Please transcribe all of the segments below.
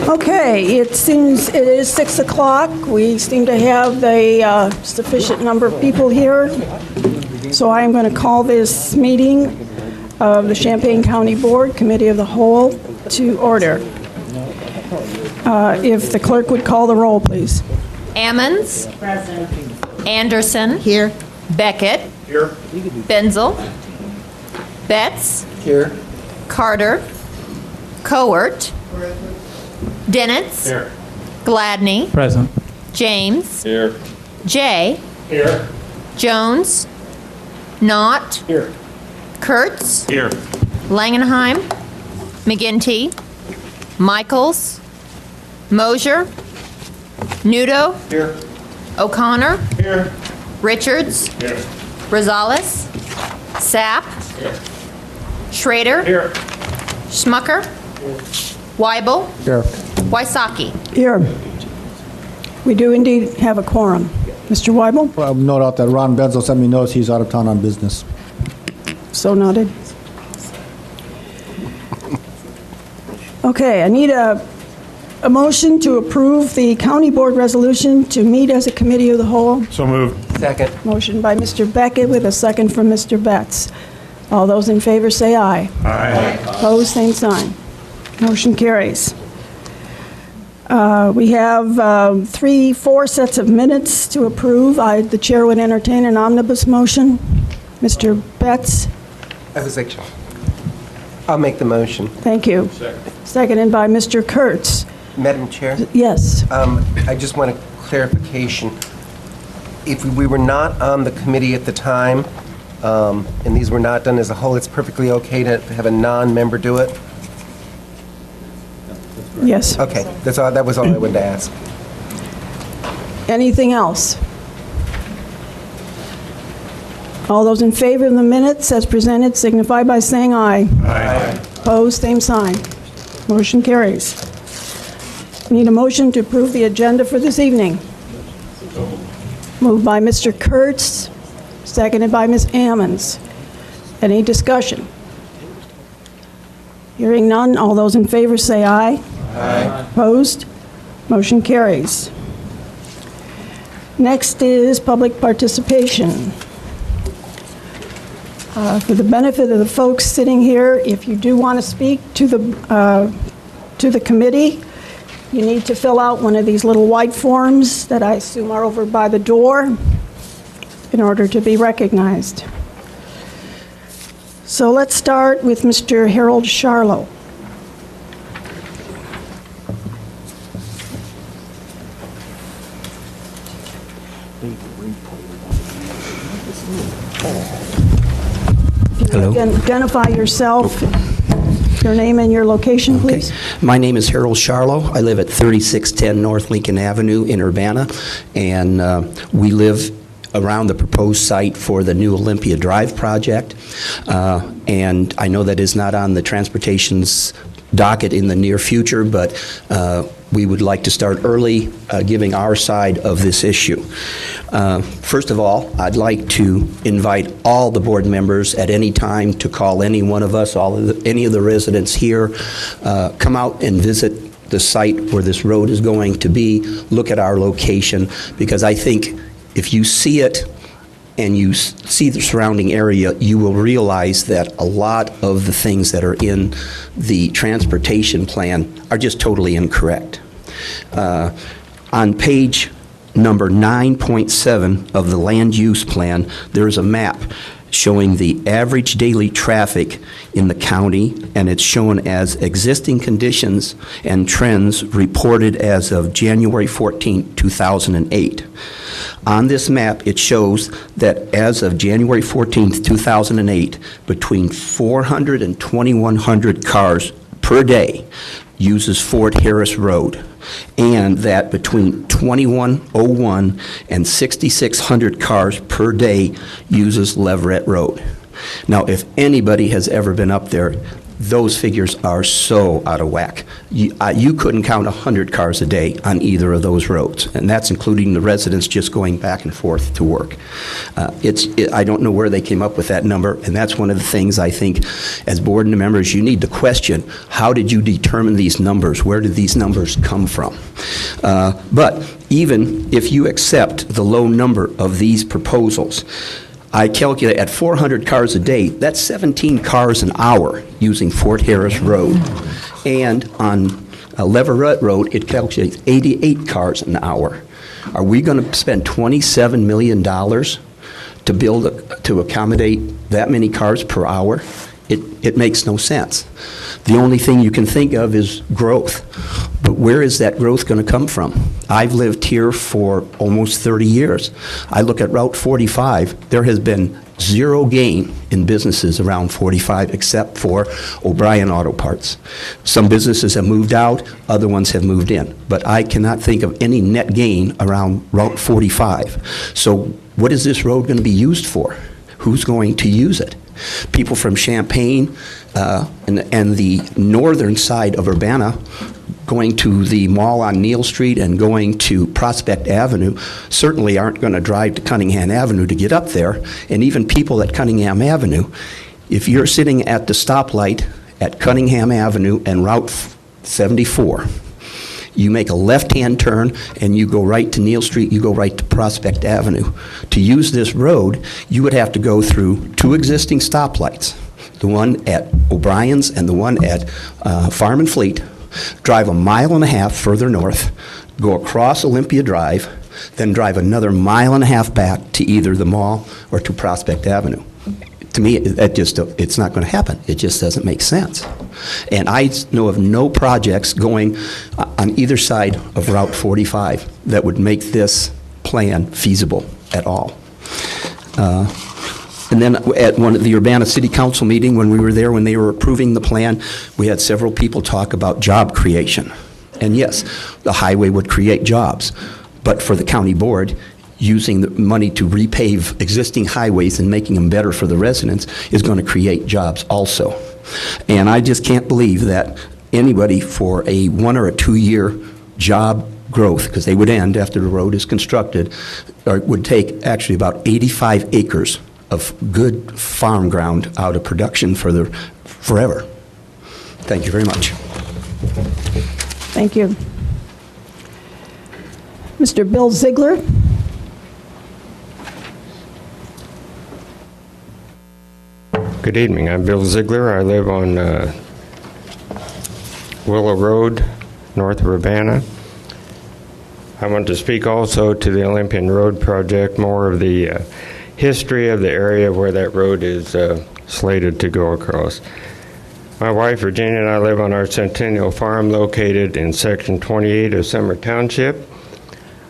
Okay, it is 6 o'clock. We seem to have a sufficient number of people here. So I am going to call this meeting of the Champaign County Board Committee of the Whole to order. If the clerk would call the roll, please. Ammons. Present. Anderson. Here. Beckett. Here. Benzel. Betts. Here. Carter. Cowart. Dennitz. Here. Gladney. Present. James. Here. Jay. Here. Jones. Knott. Here. Kurtz. Here. Langenheim. McGinty. Michaels. Mosier. Nudo. Here. O'Connor. Here. Richards. Here. Rosales. Sapp. Here. Schrader. Here. Schmucker. Weibel. Here. Wysocki. Here. We do indeed have a quorum. Mr. Weibel? Well, no doubt that Ron Benzel sent me notice he's out of town on business. So noted. Okay, I need a motion to approve the county board resolution to meet as a committee of the whole. So moved. Second. Motion by Mr. Beckett with a second from Mr. Betts. All those in favor say aye. Aye. Opposed, same sign. Motion carries. We have 4 sets of minutes to approve. The chair would entertain an omnibus motion. Mr. Betts? I'll make the motion. Thank you. Seconded by Mr. Kurtz. Madam Chair, Yes. I just want a clarification. If we were not on the committee at the time, and these were not done as a whole, it's perfectly okay to have a non-member do it? Yes. Okay, that's all. That was all I wanted to ask. Anything else? All those in favor of the minutes as presented signify by saying aye. Aye. Opposed, same sign. Motion carries. We need a motion to approve the agenda for this evening. Moved by Mr. Kurtz, seconded by Ms. Ammons. Any discussion? Hearing none, all those in favor say aye. Aye. Opposed? Motion carries. Next is public participation. For the benefit of the folks sitting here, if you do want to speak to the committee, you need to fill out one of these little white forms that I assume are over by the door in order to be recognized. So let's start with Mr. Harold Charlo. Hello. Again, identify yourself, your name and your location, please. My name is Harold Charlo. I live at 3610 North Lincoln Avenue in Urbana, and we live around the proposed site for the new Olympia Drive project. And I know that is not on the transportation's docket in the near future, but we would like to start early giving our side of this issue. First of all, I'd like to invite all the board members at any time to call any one of us, any of the residents here, come out and visit the site where this road is going to be, look at our location, because I think if you see it and you see the surrounding area, you will realize that a lot of the things that are in the transportation plan are just totally incorrect. On page number 9.7 of the land use plan, there's a map showing the average daily traffic in the county, and it's shown as existing conditions and trends reported as of January 14, 2008. On this map, it shows that as of January 14, 2008, between 400 and 2,100 cars per day uses Fort Harris Road, and that between 2101 and 6,600 cars per day uses Leverett Road. Now, if anybody has ever been up there, those figures are so out of whack. You couldn't count 100 cars a day on either of those roads, and that's including the residents just going back and forth to work. I don't know where they came up with that number, and that's one of the things I think as board members you need to question. How did you determine these numbers? Where did these numbers come from? But even if you accept the low number of these proposals, I calculate at 400 cars a day, that's 17 cars an hour using Fort Harris Road. And on Leverett Road, it calculates 88 cars an hour. Are we going to spend $27 million to accommodate that many cars per hour? It makes no sense. The only thing you can think of is growth. But where is that growth going to come from? I've lived here for almost 30 years. I look at Route 45. There has been zero gain in businesses around 45 except for O'Brien Auto Parts. Some businesses have moved out, other ones have moved in. But I cannot think of any net gain around Route 45. So what is this road going to be used for? Who's going to use it? People from Champaign and the northern side of Urbana going to the mall on Neal Street and going to Prospect Avenue certainly aren't going to drive to Cunningham Avenue to get up there. And even people at Cunningham Avenue, if you're sitting at the stoplight at Cunningham Avenue and Route 74, you make a left-hand turn and you go right to Neal Street, you go right to Prospect Avenue. To use this road, you would have to go through two existing stoplights, the one at O'Brien's and the one at Farm and Fleet, drive a mile and a half further north, go across Olympia Drive, then drive another mile and a half back to either the mall or to Prospect Avenue. To me, it's not going to happen. It just doesn't make sense. And I know of no projects going on either side of Route 45 that would make this plan feasible at all. And then at one of the Urbana City Council meeting, when we were there, when they were approving the plan, we had several people talk about job creation. And yes, the highway would create jobs, but for the county board, using the money to repave existing highways and making them better for the residents is going to create jobs also. And I just can't believe that anybody for a 1 or a 2 year job growth, because they would end after the road is constructed, or would take actually about 85 acres of good farm ground out of production for forever. Thank you very much. Thank you. Mr. Bill Ziegler. Good evening. I'm Bill Ziegler. I live on Willow Road, north of Urbana. I want to speak also to the Olympian Road project, more of the history of the area where that road is slated to go across. My wife, Virginia, and I live on our Centennial Farm located in Section 28 of Summer Township.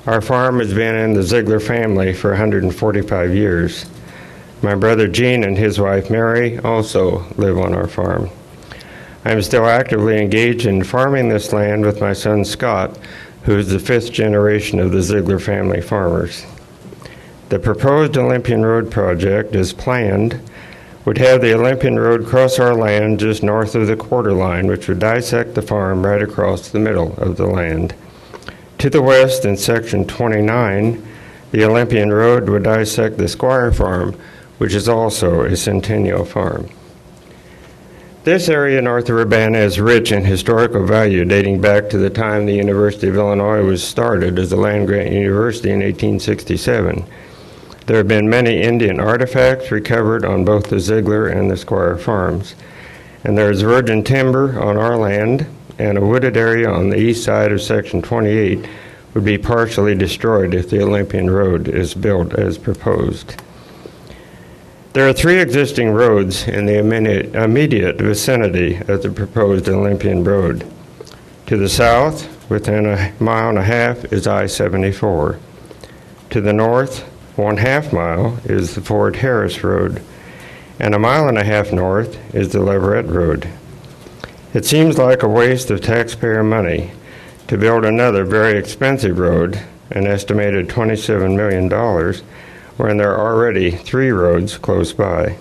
Our farm has been in the Ziegler family for 145 years. My brother Gene and his wife Mary also live on our farm. I am still actively engaged in farming this land with my son Scott, who is the 5th generation of the Ziegler family farmers. The proposed Olympian Road project, as planned, would have the Olympian Road cross our land just north of the quarter line, which would dissect the farm right across the middle of the land. To the west, in Section 29, the Olympian Road would dissect the Squire Farm, which is also a Centennial farm. This area north of Urbana is rich in historical value dating back to the time the University of Illinois was started as a land-grant university in 1867. There have been many Indian artifacts recovered on both the Ziegler and the Squire farms. And there is virgin timber on our land, and a wooded area on the east side of Section 28 would be partially destroyed if the Olympian Road is built as proposed. There are 3 existing roads in the immediate vicinity of the proposed Olympian Road. To the south, within 1.5 miles, is I-74. To the north, 1/2 mile, is the Fort Harris Road, and 1.5 miles north is the Leverett Road. It seems like a waste of taxpayer money to build another very expensive road, an estimated $27 million, when there are already 3 roads close by.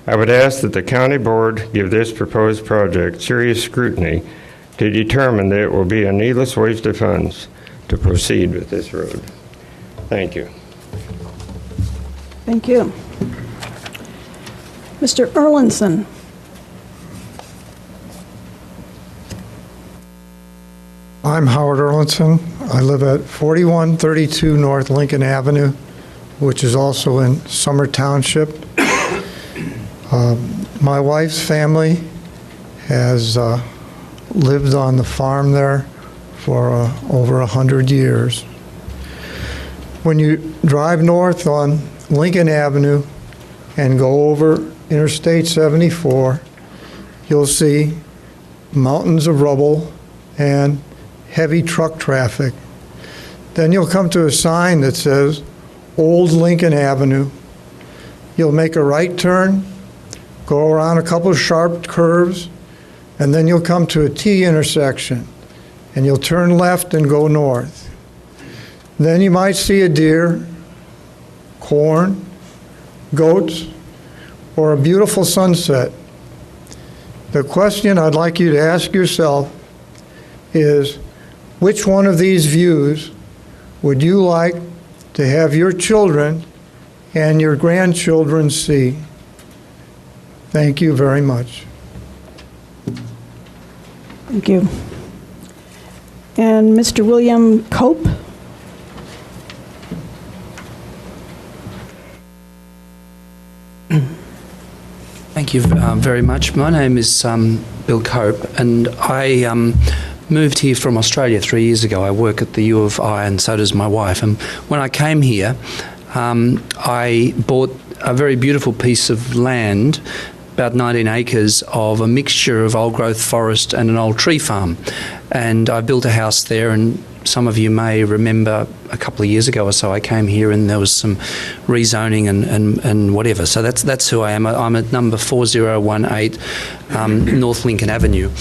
I would ask that the county board give this proposed project serious scrutiny to determine that it will be a needless waste of funds to proceed with this road. Thank you. Thank you. Mr. Erlinson. I'm Howard Erlinson. I live at 4132 North Lincoln Avenue, which is also in Summer Township. My wife's family has lived on the farm there for over 100 years. When you drive north on Lincoln Avenue and go over Interstate 74, you'll see mountains of rubble and heavy truck traffic. Then you'll come to a sign that says Old Lincoln Avenue. You'll make a right turn, go around a couple of sharp curves, and then you'll come to a T intersection, and you'll turn left and go north. Then you might see a deer, corn, goats, or a beautiful sunset. The question I'd like you to ask yourself is, which one of these views would you like to have your children and your grandchildren see? Thank you very much. Thank you. And Mr. William Cope. Thank you very much. My name is Bill Cope, and I moved here from Australia 3 years ago. I work at the U of I, and so does my wife. And when I came here, I bought a very beautiful piece of land, about 19 acres of a mixture of old-growth forest and an old tree farm. And I built a house there, and some of you may remember a couple of years ago or so I came here and there was some rezoning and whatever. So that's who I am. I'm at number 4018 North Lincoln Avenue.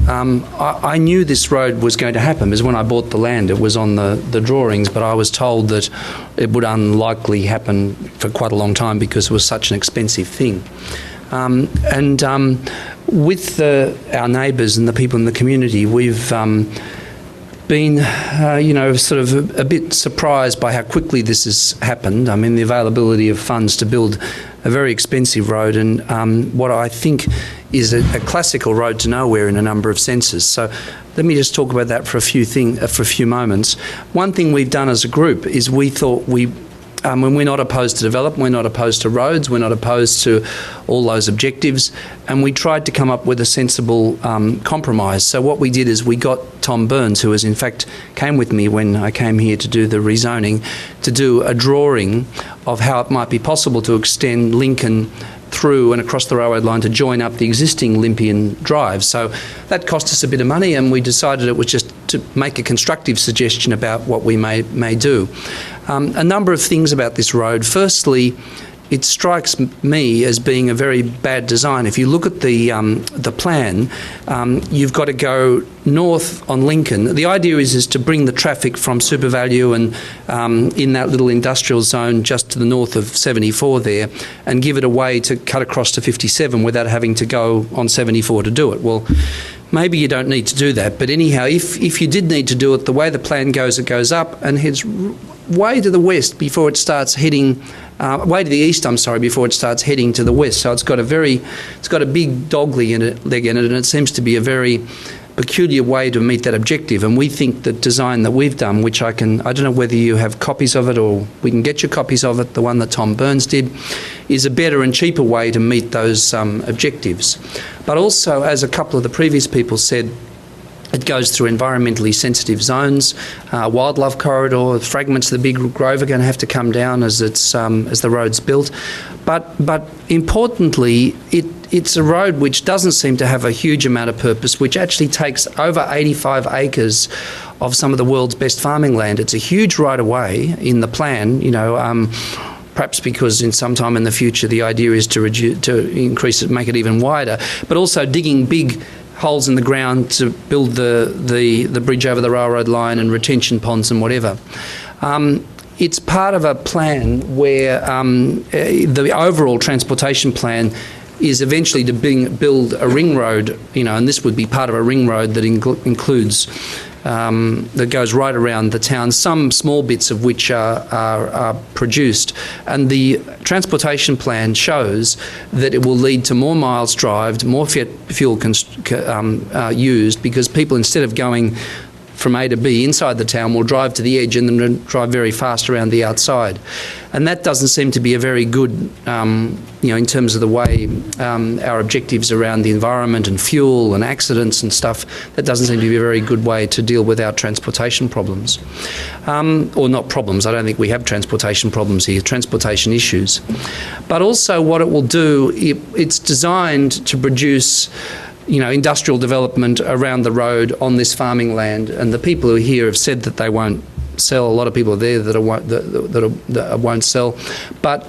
I knew this road was going to happen because when I bought the land it was on the drawings, but I was told that it would unlikely happen for quite a long time because it was such an expensive thing. With our neighbours and the people in the community, we've been, sort of a bit surprised by how quickly this has happened. I mean, the availability of funds to build a very expensive road and what I think is a classical road to nowhere in a number of senses. So let me just talk about that for a few moments. One thing we've done as a group is we thought when we're not opposed to development, we're not opposed to roads, we're not opposed to all those objectives, and we tried to come up with a sensible compromise. So what we did is we got Tom Burns, who in fact came with me when I came here to do the rezoning, to do a drawing of how it might be possible to extend Lincoln through and across the railroad line to join up the existing Olympian Drive. So that cost us a bit of money, and we decided it was just to make a constructive suggestion about what we may do. A number of things about this road. Firstly, it strikes me as being a very bad design. If you look at the plan, you've got to go north on Lincoln. The idea is to bring the traffic from SuperValu and in that little industrial zone just to the north of 74 there, and give it a way to cut across to 57 without having to go on 74 to do it. Well, maybe you don't need to do that, but anyhow, if you did need to do it, the way the plan goes, it goes up and heads way to the west before it starts heading, way to the east, before it starts heading to the west. So it's got a big dog leg in it, and it seems to be a very peculiar way to meet that objective. And we think the design that we've done, which I don't know whether you have copies of it or we can get you copies of it, the one that Tom Burns did, is a better and cheaper way to meet those objectives. But also, as a couple of the previous people said, it goes through environmentally sensitive zones, wildlife corridor. Fragments of the big grove are going to have to come down as the road's built. But importantly, it's a road which doesn't seem to have a huge amount of purpose, which actually takes over 85 acres of some of the world's best farming land. It's a huge right-of-way in the plan, perhaps because in some time in the future the idea is to increase it, make it even wider, but also digging big holes in the ground to build the bridge over the railroad line and retention ponds and whatever. It's part of a plan where the overall transportation plan is eventually to build a ring road, and this would be part of a ring road that includes that goes right around the town, some small bits of which are produced. And the transportation plan shows that it will lead to more miles drived, more fuel used, because people, instead of going from A to B inside the town, will drive to the edge and then drive very fast around the outside. And that doesn't seem to be a very good, in terms of the way our objectives around the environment and fuel and accidents and stuff, that doesn't seem to be a very good way to deal with our transportation problems. Or not problems, I don't think we have transportation problems here, transportation issues. But also what it will do, it's designed to produce industrial development around the road on this farming land, and the people who are here have said that they won't sell. A lot of people are there that won't sell. But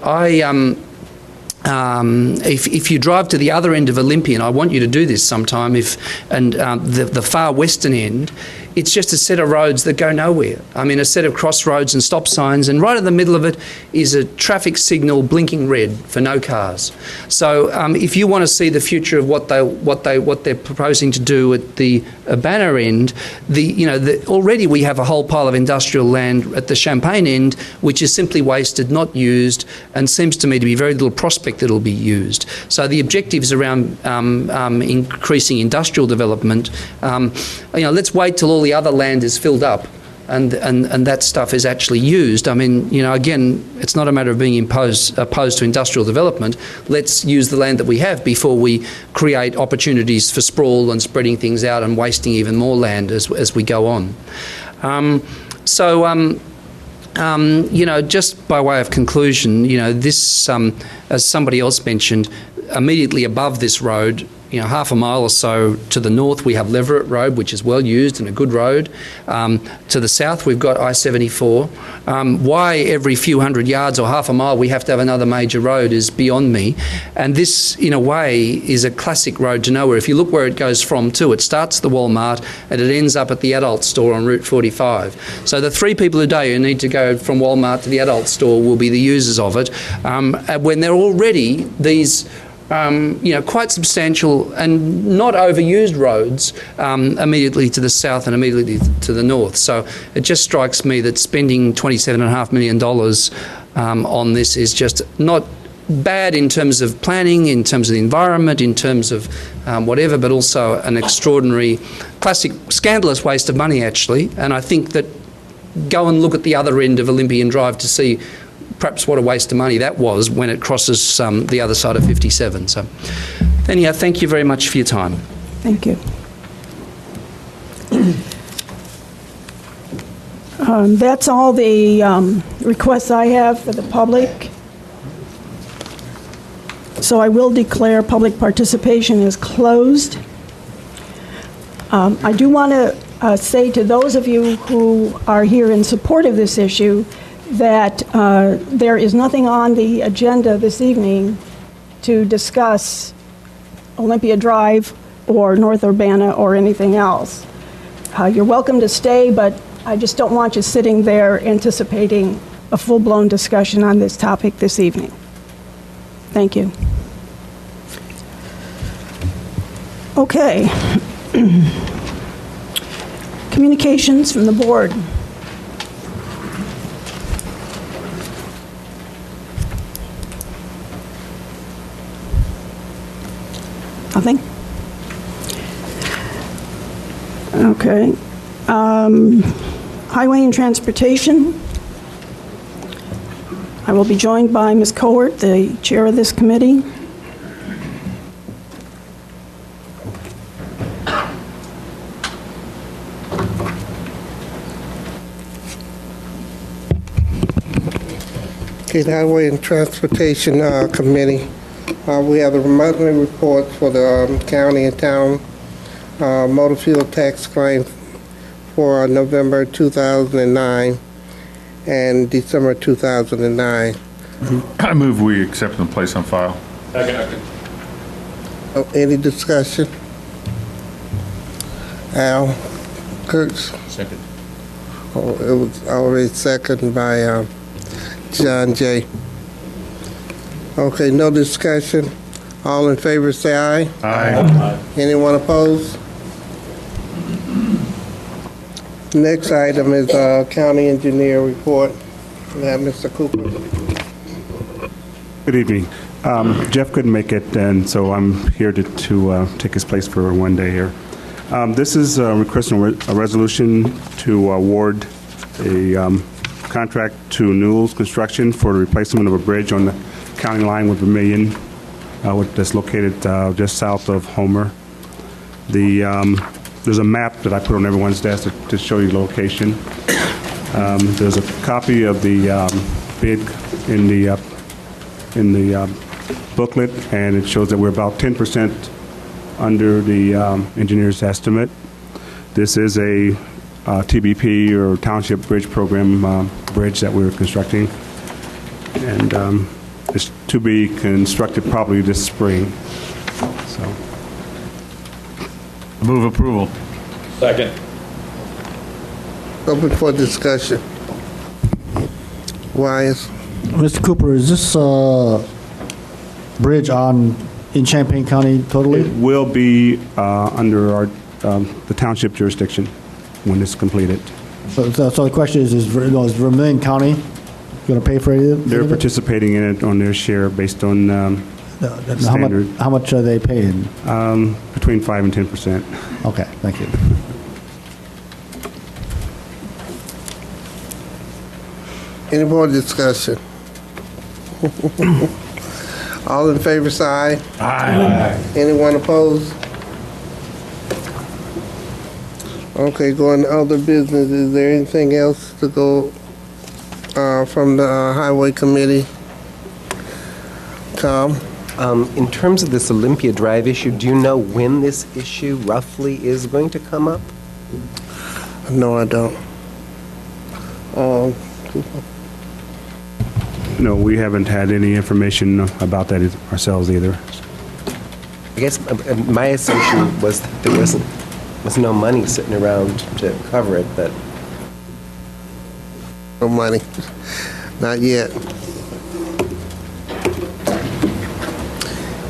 if you drive to the other end of Olympia, and I want you to do this sometime, the far western end, it's just a set of roads that go nowhere. I mean, a set of crossroads and stop signs, and right in the middle of it is a traffic signal blinking red for no cars. So, if you want to see the future of what they're proposing to do at the Urbana end, already we have a whole pile of industrial land at the Champaign end, which is simply wasted, not used, and seems to me to be very little prospect that it'll be used. So the objectives around increasing industrial development, let's wait till all the other land is filled up and that stuff is actually used. I mean, again, it's not a matter of being opposed to industrial development. Let's use the land that we have before we create opportunities for sprawl and spreading things out and wasting even more land as we go on. Just by way of conclusion, this, as somebody else mentioned, immediately above this road, half a mile or so to the north, we have Leverett Road, which is well used and a good road. To the south, we've got I-74. Why every few hundred yards or half a mile we have to have another major road is beyond me. And this, in a way, is a classic road to nowhere. If you look where it goes from to, it starts at the Walmart and it ends up at the adult store on Route 45. So the 3 people a day who need to go from Walmart to the adult store will be the users of it, when they're already these quite substantial and not overused roads immediately to the south and immediately to the north. So it just strikes me that spending $27.5 million on this is just not bad in terms of planning, in terms of the environment, in terms of whatever, but also an extraordinary, classic, scandalous waste of money, actually. And I think that go and look at the other end of Olympian Drive to see perhaps what a waste of money that was when it crosses the other side of 57. So anyhow, thank you very much for your time. Thank you. That's all the requests I have for the public. So I will declare public participation is closed. I do want to say to those of you who are here in support of this issue that there is nothing on the agenda this evening to discuss Olympia Drive or North Urbana or anything else. You're welcome to stay, but I just don't want you sitting there anticipating a full-blown discussion on this topic this evening. Thank you. Okay. Communications from the board. Nothing? Okay. Highway and Transportation. I will be joined by Ms. Cowart, the chair of this committee. Okay, the Highway and Transportation Committee. We have the monthly report for the county and town motor fuel tax claim for November 2009 and December 2009. I move we accept and place on file. Second. Any discussion? Al? Kurtz? Second. Oh, it was already seconded by John J. Okay, no discussion. All in favor, say aye. Aye. Anyone opposed? Next item is county engineer report. We have Mr. Cooper. Good evening. Jeff couldn't make it, and so I'm here to take his place for one day here. This is requesting a resolution to award a contract to Newell's Construction for the replacement of a bridge on the county line with Vermillion, that's located just south of Homer. There's a map that I put on everyone's desk to show you the location. There's a copy of the bid in the booklet, and it shows that we're about 10% under the engineer's estimate. This is a TBP, or Township Bridge Program bridge that we're constructing, and it's to be constructed probably this spring. So, Move approval. Second. Open for discussion. Wise. Mr. Cooper, is this bridge in Champaign County totally? it will be under the township jurisdiction when it's completed. So the question is Vermillion County going to pay for it? They're participating in it on their share based on standard. How much are they paying? Between 5 and 10%. Okay, thank you. Any more discussion? All in favor, say aye. Aye. Anyone opposed? Okay, going to other business. Is there anything else to go from the Highway Committee? Tom? In terms of this Olympia Drive issue, do you know when this issue roughly is going to come up? No, I don't. No, we haven't had any information about that ourselves either. I guess my assumption was that there was no money sitting around to cover it, but No money. Not yet.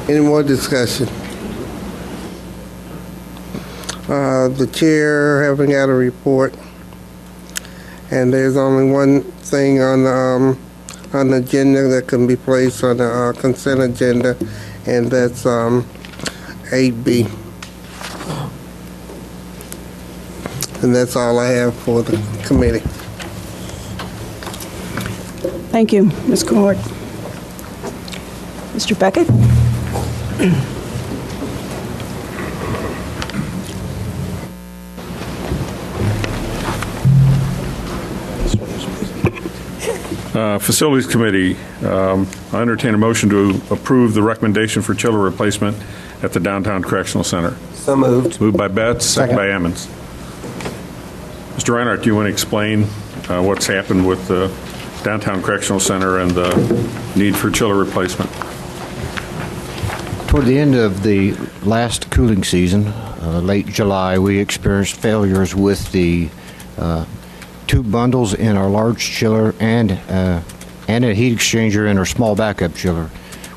Any more discussion? The chair haven't got a report, and there's only one thing on the agenda that can be placed on the consent agenda, and that's 8B. And that's all I have for the committee. Thank you, Ms. Court. Mr. Beckett? Facilities Committee, I entertain a motion to approve the recommendation for chiller replacement at the Downtown Correctional Center. so moved. Moved by Betts, second by Emmons. Mr. Reinhardt, do you want to explain what's happened with the Downtown Correctional Center and the need for chiller replacement? Toward the end of the last cooling season, late July, we experienced failures with the tube bundles in our large chiller and a heat exchanger in our small backup chiller.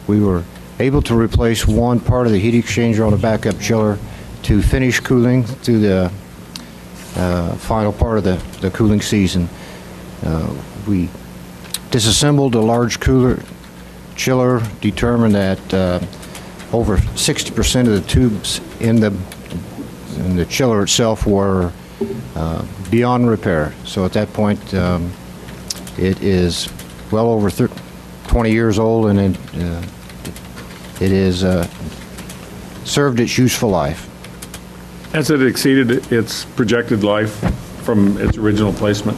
We were able to replace one part of the heat exchanger on the backup chiller to finish cooling through the final part of the cooling season. We disassembled a large chiller, determined that over 60% of the tubes in the chiller itself were beyond repair. So at that point, it is well over 20 years old, and it is served its useful life. Has it exceeded its projected life from its original placement?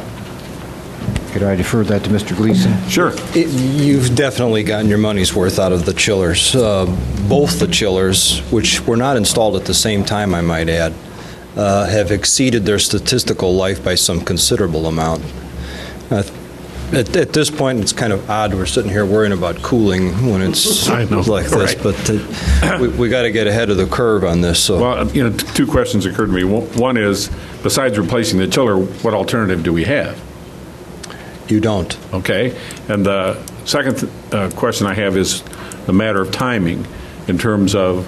Could I defer that to Mr. Gleason? Sure. You've definitely gotten your money's worth out of the chillers. Both the chillers, which were not installed at the same time, I might add, have exceeded their statistical life by some considerable amount. At this point, it's kind of odd we're sitting here worrying about cooling when it's like this, right. but we got to get ahead of the curve on this. So. Well, two questions occurred to me. One is, besides replacing the chiller, what alternative do we have? You don't. Okay. And the second question I have is a matter of timing. in terms of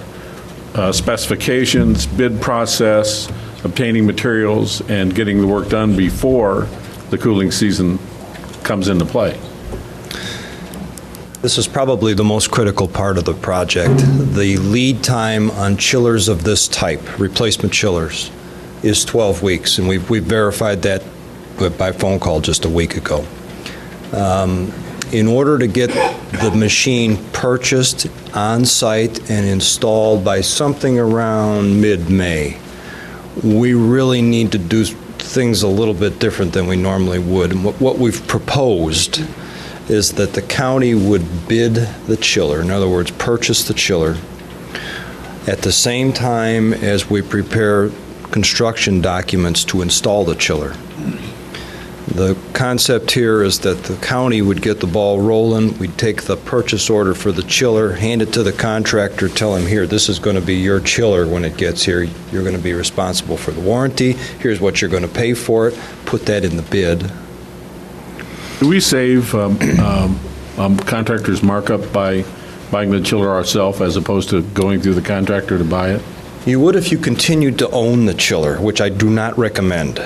specifications, bid process, obtaining materials, and getting the work done before the cooling season comes into play? This is probably the most critical part of the project. The lead time on chillers of this type, replacement chillers, is 12 weeks, and we've verified that by phone call just a week ago. In order to get the machine purchased on-site and installed by something around mid-May, we really need to do things a little bit different than we normally would. And what we've proposed is that the county would bid the chiller, in other words, purchase the chiller, at the same time as we prepare construction documents to install the chiller. The concept here is that the county would get the ball rolling. We'd take the purchase order for the chiller, hand it to the contractor, tell him, here, this is going to be your chiller when it gets here. You're going to be responsible for the warranty. Here's what you're going to pay for it. Put that in the bid. Do we save contractors' markup by buying the chiller ourselves as opposed to going through the contractor to buy it? You would if you continued to own the chiller, which I do not recommend.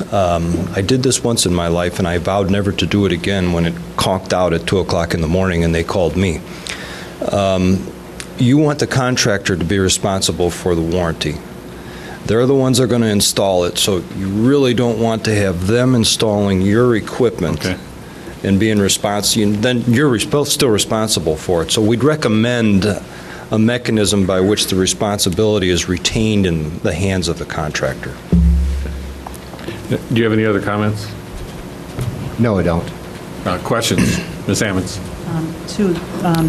I did this once in my life, and I vowed never to do it again when it conked out at 2 o'clock in the morning and they called me. You want the contractor to be responsible for the warranty. They're the ones that are going to install it, so you really don't want to have them installing your equipment and being responsible. Then you're still responsible for it. So we'd recommend a mechanism by which the responsibility is retained in the hands of the contractor. Do you have any other comments? No, I don't. Questions? Ms. Ammons?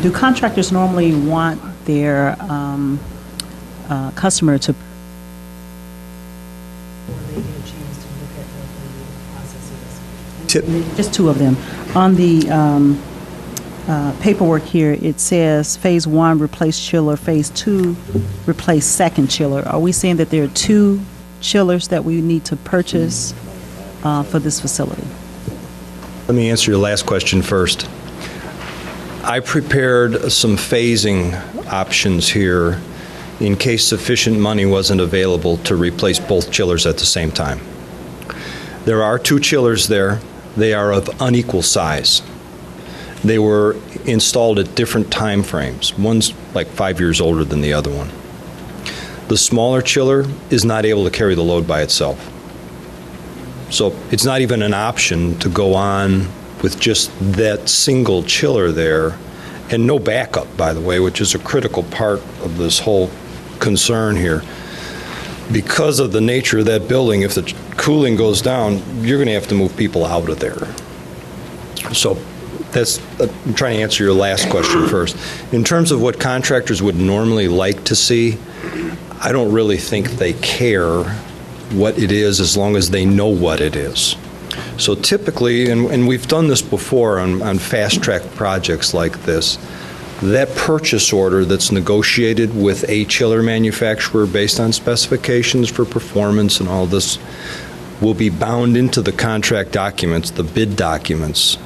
Do contractors normally want their customer to just two of them? On the paperwork here, it says Phase 1 replace chiller, Phase 2 replace second chiller. Are we saying that there are two chillers that we need to purchase for this facility? Let me answer your last question first. I prepared some phasing options here in case sufficient money wasn't available to replace both chillers at the same time. There are two chillers there. They are of unequal size. They were installed at different time frames. One's like 5 years older than the other one. The smaller chiller is not able to carry the load by itself. So it's not even an option to go on with just that single chiller there, and no backup, by the way, which is a critical part of this whole concern here. Because of the nature of that building, if the cooling goes down, you're going to have to move people out of there. So that's, I'm trying to answer your last question first. In terms of what contractors would normally like to see, I don't really think they care what it is as long as they know what it is. So typically, and we've done this before on fast-track projects like this, that purchase order that's negotiated with a chiller manufacturer based on specifications for performance and all this will be bound into the contract documents, the bid documents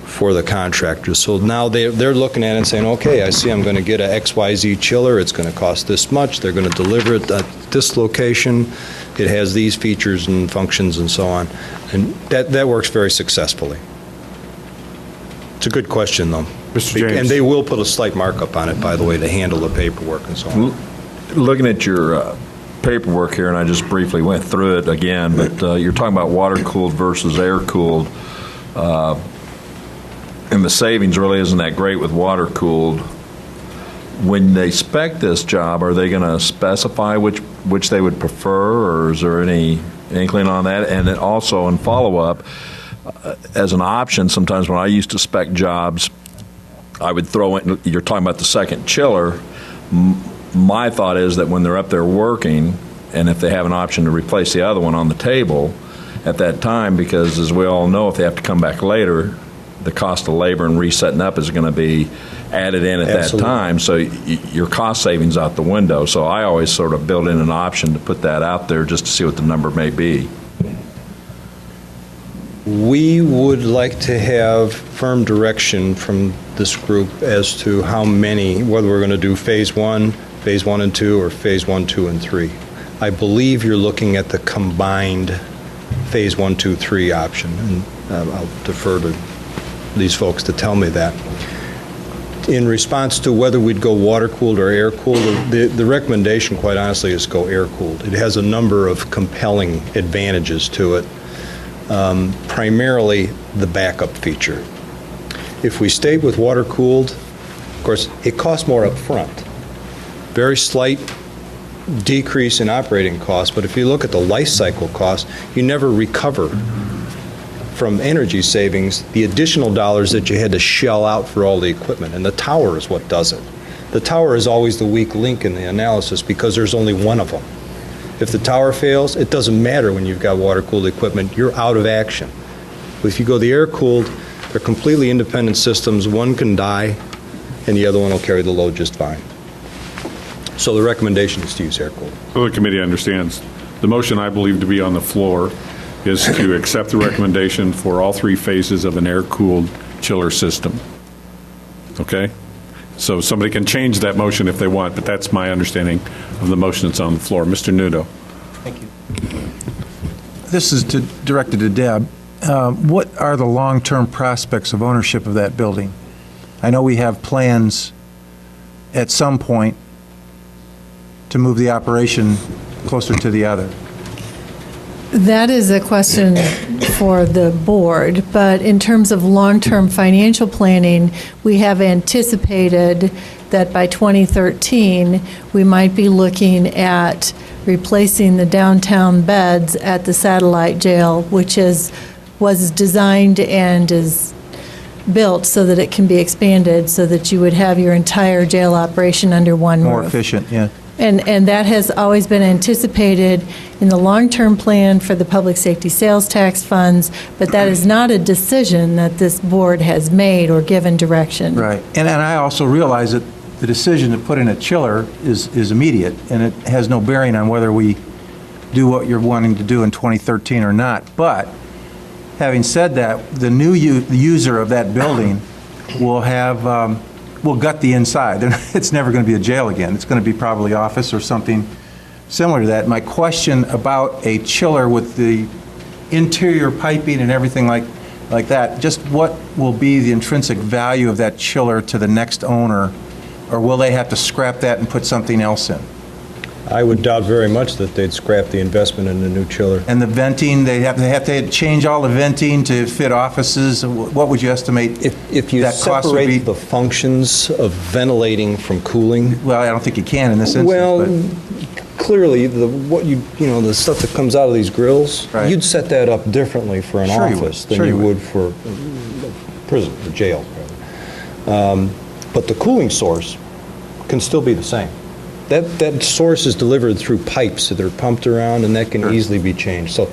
for the contractor. So now they're looking at it and saying, okay, I see I'm going to get a XYZ chiller. It's going to cost this much. They're going to deliver it at this location. It has these features and functions and so on. And that works very successfully. It's a good question, though. Mr. James. And they will put a slight markup on it, by the way, to handle the paperwork and so on. Looking at your paperwork here, and I just briefly went through it again, but you're talking about water-cooled versus air-cooled. And the savings really isn't that great with water-cooled. When they spec this job, are they going to specify which they would prefer, or is there any inkling on that? And then also in follow-up, as an option, sometimes when I used to spec jobs, I would throw in, you're talking about the second chiller. My thought is that when they're up there working, and if they have an option to replace the other one on the table at that time, because as we all know, if they have to come back later, the cost of labor and resetting up is going to be added in at Absolutely. that time, so your cost savings out the window. So I always sort of build in an option to put that out there just to see what the number may be. We would like to have firm direction from this group as to how many, whether we're going to do phase 1 and 2, or phase 1, 2, and 3. I believe you're looking at the combined phase 1, 2, 3 option, and I'll defer to these folks to tell me that. In response to whether we'd go water-cooled or air-cooled, the recommendation, quite honestly, is go air-cooled. It has a number of compelling advantages to it. Primarily the backup feature. If we stayed with water-cooled, of course, it costs more up front. Very slight decrease in operating costs, but if you look at the life cycle cost, you never recover from energy savings the additional dollars that you had to shell out for all the equipment, and the tower is what does it. The tower is always the weak link in the analysis because there's only one of them. If the tower fails, it doesn't matter when you've got water-cooled equipment. You're out of action. But if you go the air-cooled, they're completely independent systems. One can die, and the other one will carry the load just fine. So the recommendation is to use air-cooled. So the committee understands. The motion I believe to be on the floor is to accept the recommendation for all 3 phases of an air-cooled chiller system. Okay? So somebody can change that motion if they want, but that's my understanding of the motion that's on the floor. Mr. Nudo. Thank you. This is directed to Deb. What are the long-term prospects of ownership of that building? I know we have plans at some point to move the operation closer to the other. That is a question for the board, but in terms of long-term financial planning, we have anticipated that by 2013, we might be looking at replacing the downtown beds at the satellite jail, which was designed and is built so that it can be expanded, so that you would have your entire jail operation under one roof. More efficient, yeah. And that has always been anticipated in the long-term plan for the public safety sales tax funds, but that is not a decision that this board has made or given direction. Right. And I also realize that the decision to put in a chiller is immediate, and it has no bearing on whether we do what you're wanting to do in 2013 or not. But having said that, the new user of that building will have will gut the inside. It's never going to be a jail again. It's going to be probably office or something similar to that. My question about a chiller with the interior piping and everything like that, just what will be the intrinsic value of that chiller to the next owner, or will they have to scrap that and put something else in? I would doubt very much that they'd scrap the investment in a new chiller. And the venting, they have to change all the venting to fit offices. What would you estimate if you that cost would be? separate the functions of ventilating from cooling? Well, I don't think you can in this instance. Well, but clearly, the stuff that comes out of these grills, right. You'd set that up differently for an office than you would for prison or jail. But the cooling source can still be the same. That source is delivered through pipes that are pumped around, and that can easily be changed. So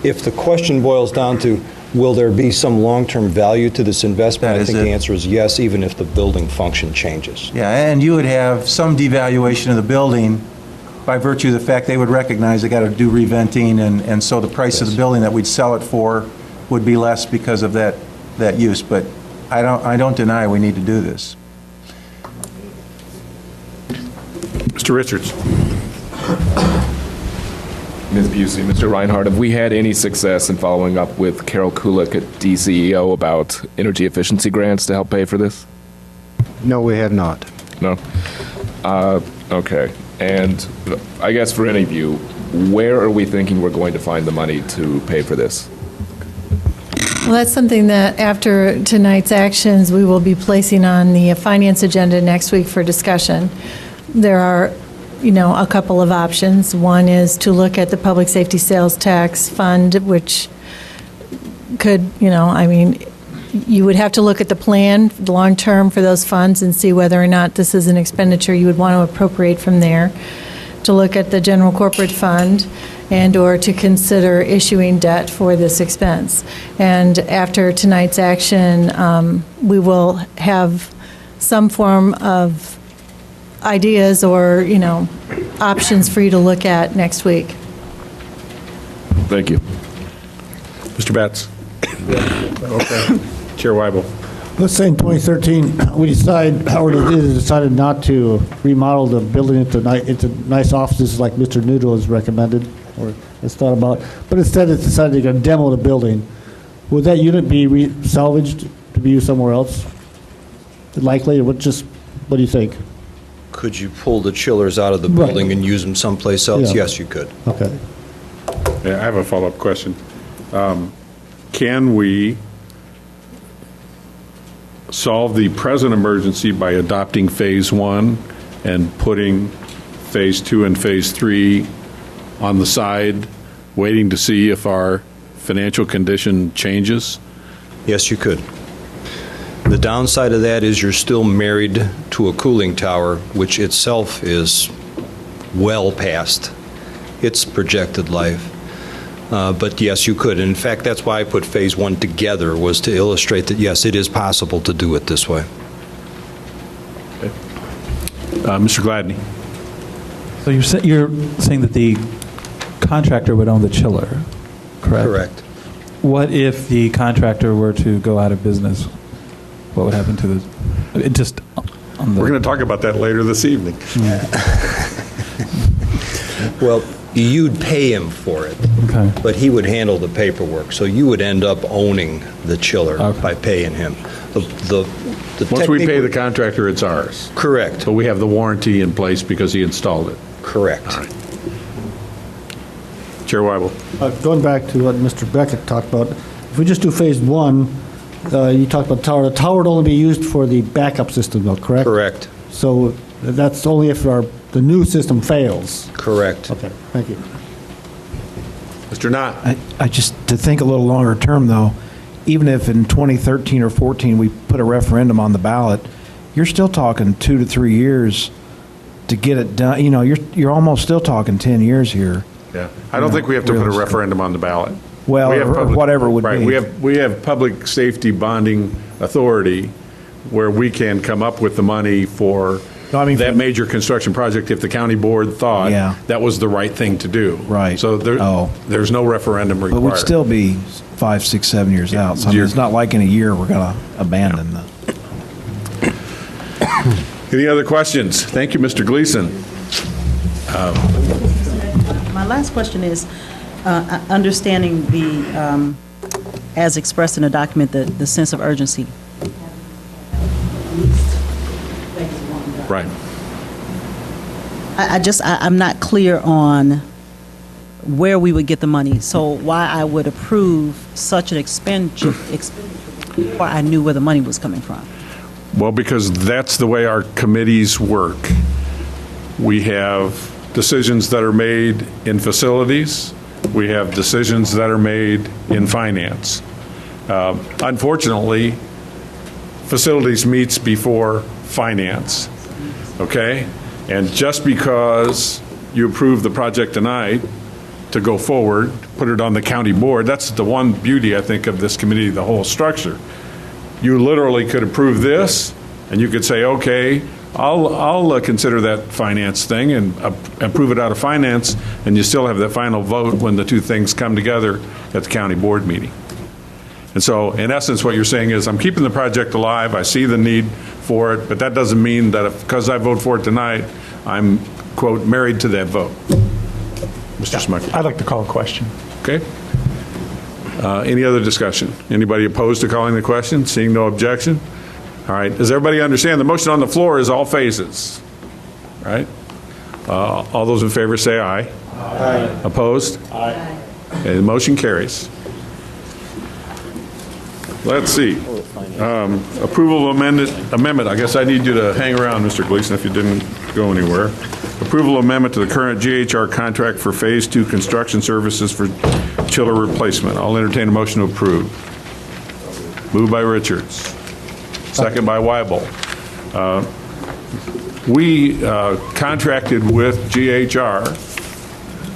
if the question boils down to, will there be some long-term value to this investment, I think the answer is yes, even if the building function changes. Yeah, and you would have some devaluation of the building by virtue of the fact they would recognize they got to do reventing, and so the price of the building that we'd sell it for would be less because of that use. But I don't deny we need to do this. Mr. Richards. Ms. Busey, Mr. Reinhardt, have we had any success in following up with Carol Kulik at DCEO about energy efficiency grants to help pay for this? No, we have not. No? Okay. And I guess for any of you, where are we thinking we're going to find the money to pay for this? Well, that's something that after tonight's actions, we will be placing on the finance agenda next week for discussion. There are, a couple of options. One is to look at the public safety sales tax fund, which could, you would have to look at the plan long-term for those funds and see whether or not this is an expenditure you would want to appropriate from there. To look at the general corporate fund and or to consider issuing debt for this expense. And after tonight's action, we will have some form of ideas or, options for you to look at next week. Thank you. Mr. Batts. Okay. Chair Weibel. Let's say in 2013, we decided not to remodel the building into nice offices like Mr. Noodle has recommended, or has thought about, but instead it decided to demo the building. Would that unit be salvaged to be used somewhere else? Likely, or what do you think? Could you pull the chillers out of the building and use them someplace else? Yeah. Yes, you could. Okay. Yeah, I have a follow-up question. Can we solve the present emergency by adopting Phase 1 and putting Phase 2 and Phase 3 on the side, waiting to see if our financial condition changes? Yes, you could. The downside of that is you're still married to a cooling tower, which itself is well past its projected life. But yes, you could. In fact, that's why I put Phase 1 together, was to illustrate that, yes, it is possible to do it this way. Okay. Mr. Gladney. So you're saying that the contractor would own the chiller, correct? Correct. What if the contractor were to go out of business? What would happen to the? We're going to talk about that later this evening. Well, you'd pay him for it, but he would handle the paperwork. So you would end up owning the chiller by paying him. Once we pay the contractor, it's ours. Correct. But we have the warranty in place because he installed it. Correct. All right. Chair Weibel. Going back to what Mr. Beckett talked about, if we just do Phase 1, you talked about the tower. The tower would only be used for the backup system, though, correct? Correct. So that's only if the new system fails. Correct. Okay, thank you. Mr. Knott. I just, to think a little longer term, though, even if in 2013 or 14 we put a referendum on the ballot, you're still talking 2 to 3 years to get it done. You know, you're almost still talking 10 years here. Yeah, I don't think we have to put a referendum on the ballot. Well, We have or whatever would be. We have public safety bonding authority where we can come up with the money for that major construction project if the county board thought that was the right thing to do. Right. So there's no referendum required. But we'd still be 5, 6, 7 years out. So I mean, it's not like in a year we're going to abandon the. Any other questions? Thank you, Mr. Gleason. My last question is, understanding the, as expressed in the document, the sense of urgency. Right. I'm not clear on where we would get the money. So why I would approve such an expenditure before I knew where the money was coming from. Well, because that's the way our committees work. We have decisions that are made in facilities. We have decisions that are made in finance. Unfortunately, facilities meets before finance, okay? And just because you approve the project tonight to go forward, put it on the county board, that's the one beauty, I think, of this committee, the whole structure. You literally could approve this, and you could say, okay, I'll consider that finance thing and approve it out of finance, and you still have that final vote when the two things come together at the county board meeting. And so, in essence, what you're saying is, I'm keeping the project alive, I see the need for it, but that doesn't mean that because I vote for it tonight, I'm, quote, married to that vote. Mr. Smucker. I'd like to call a question. Okay. Any other discussion? Anybody opposed to calling the question? Seeing no objection? All right. Does everybody understand the motion on the floor is all phases? Right? All those in favor say aye. Aye. Opposed? Aye. Okay, the motion carries. Let's see. Approval of amendment. I guess I need you to hang around, Mr. Gleason, if you didn't go anywhere. Approval amendment to the current GHR contract for Phase 2 construction services for chiller replacement. I'll entertain a motion to approve. Moved by Richards. Second by Weibel. We contracted with GHR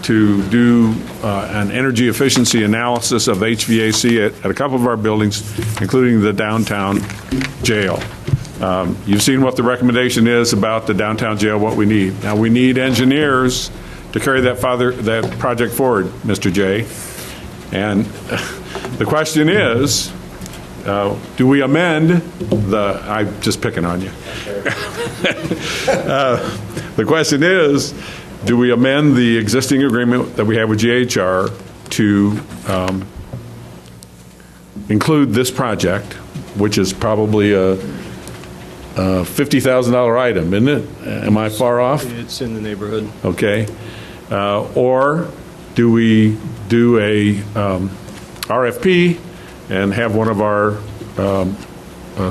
to do an energy efficiency analysis of HVAC at a couple of our buildings, including the downtown jail. You've seen what the recommendation is about the downtown jail, what we need. Now, we need engineers to carry that project forward, Mr. J. And the question is, do we amend I'm just picking on you. The question is, do we amend the existing agreement that we have with GHR to include this project, which is probably a $50,000 item, isn't it? Am I far off? It's in the neighborhood. Okay. Or do we do a RFP and have one of our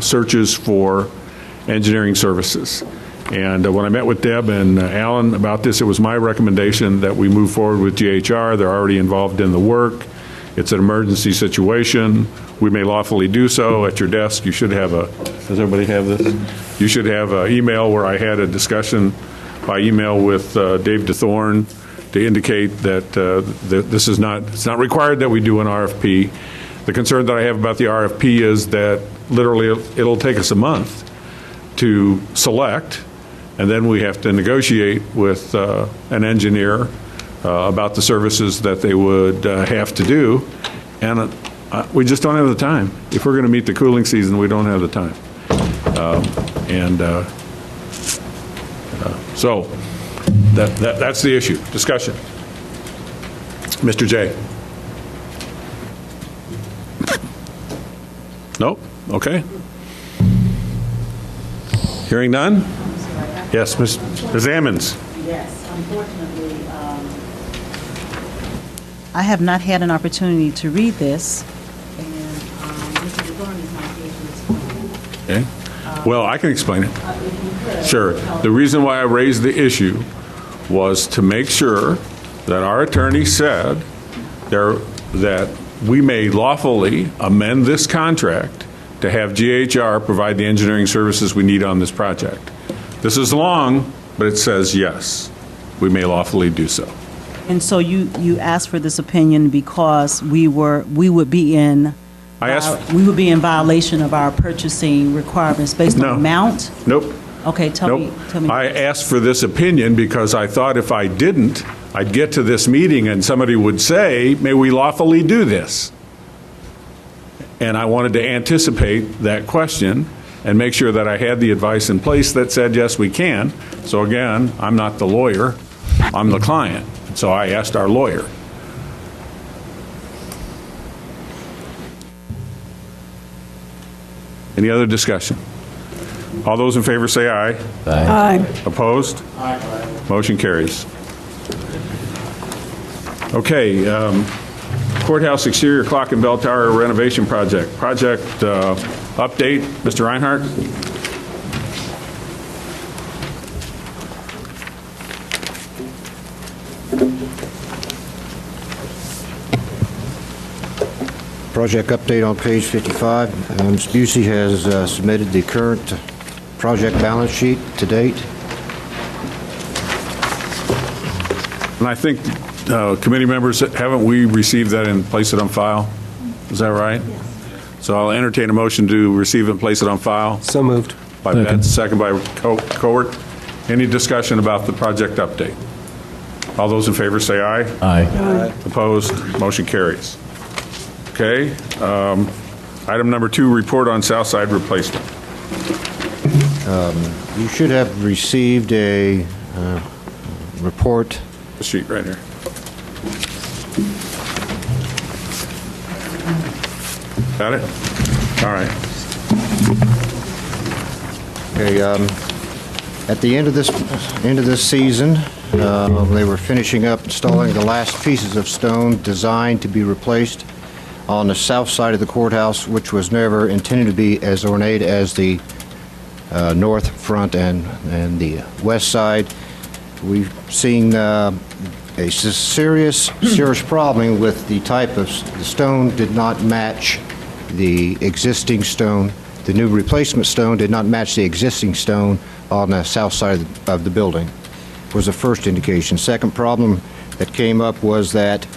searches for engineering services? And when I met with Deb and Alan about this, it was my recommendation that we move forward with GHR. They're already involved in the work. It's an emergency situation. We may lawfully do so. At your desk, you should have does everybody have this? You should have an email where I had a discussion by email with Dave DeThorne to indicate that this is it's not required that we do an RFP. The concern that I have about the RFP is that literally it'll take us a month to select, and then we have to negotiate with an engineer about the services that they would have to do, and we just don't have the time. If we're going to meet the cooling season, we don't have the time. So that's the issue. Discussion. Mr. J. Nope. Okay. Hearing none? Yes, Ms. Ammons. Yes, unfortunately, I have not had an opportunity to read this, and Mr. DeThorne is not here to explain. Okay. Well, I can explain it. Sure. The reason why I raised the issue was to make sure that our attorney said that we may lawfully amend this contract to have GHR provide the engineering services we need on this project. This is long, but it says yes, we may lawfully do so. And so you asked for this opinion because we would be in violation of our purchasing requirements based on amount? Nope. Okay, tell me. I asked for this opinion because I thought if I didn't, I'd get to this meeting and somebody would say, may we lawfully do this? And I wanted to anticipate that question and make sure that I had the advice in place that said, yes, we can. So again, I'm not the lawyer, I'm the client. So I asked our lawyer. Any other discussion? All those in favor say aye. Aye. Opposed? Aye. Motion carries. Okay, courthouse exterior clock and bell tower renovation project. Project update, Mr. Reinhardt. Project update on page 55. Ms. Busey has submitted the current project balance sheet to date. And I think, committee members, haven't we received that and placed it on file? Is that right? Yes. So I'll entertain a motion to receive and place it on file. So moved. By Betts, second by Cowart. Any discussion about the project update? All those in favor say aye. Aye. Opposed? Motion carries. Okay. Item number 2, report on South Side replacement. You should have received a report. The sheet right here. Got it? All right. Okay. At the end of this season, they were finishing up installing the last pieces of stone designed to be replaced on the south side of the courthouse, which was never intended to be as ornate as the north front and the west side. We've seen a serious problem with the type of the stone did not match the existing stone. The new replacement stone did not match the existing stone on the south side of the building. Was the first indication. Second problem that came up was that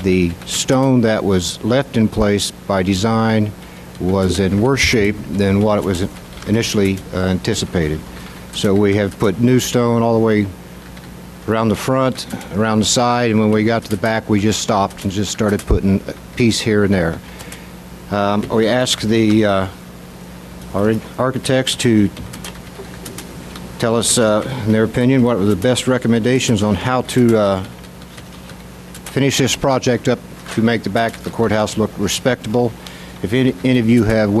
the stone that was left in place by design was in worse shape than what it was initially anticipated. So we have put new stone all the way around the front, around the side, and when we got to the back, we just stopped and just started putting a piece here and there. We asked our architects to tell us, in their opinion, what were the best recommendations on how to finish this project up to make the back of the courthouse look respectable. If any of you have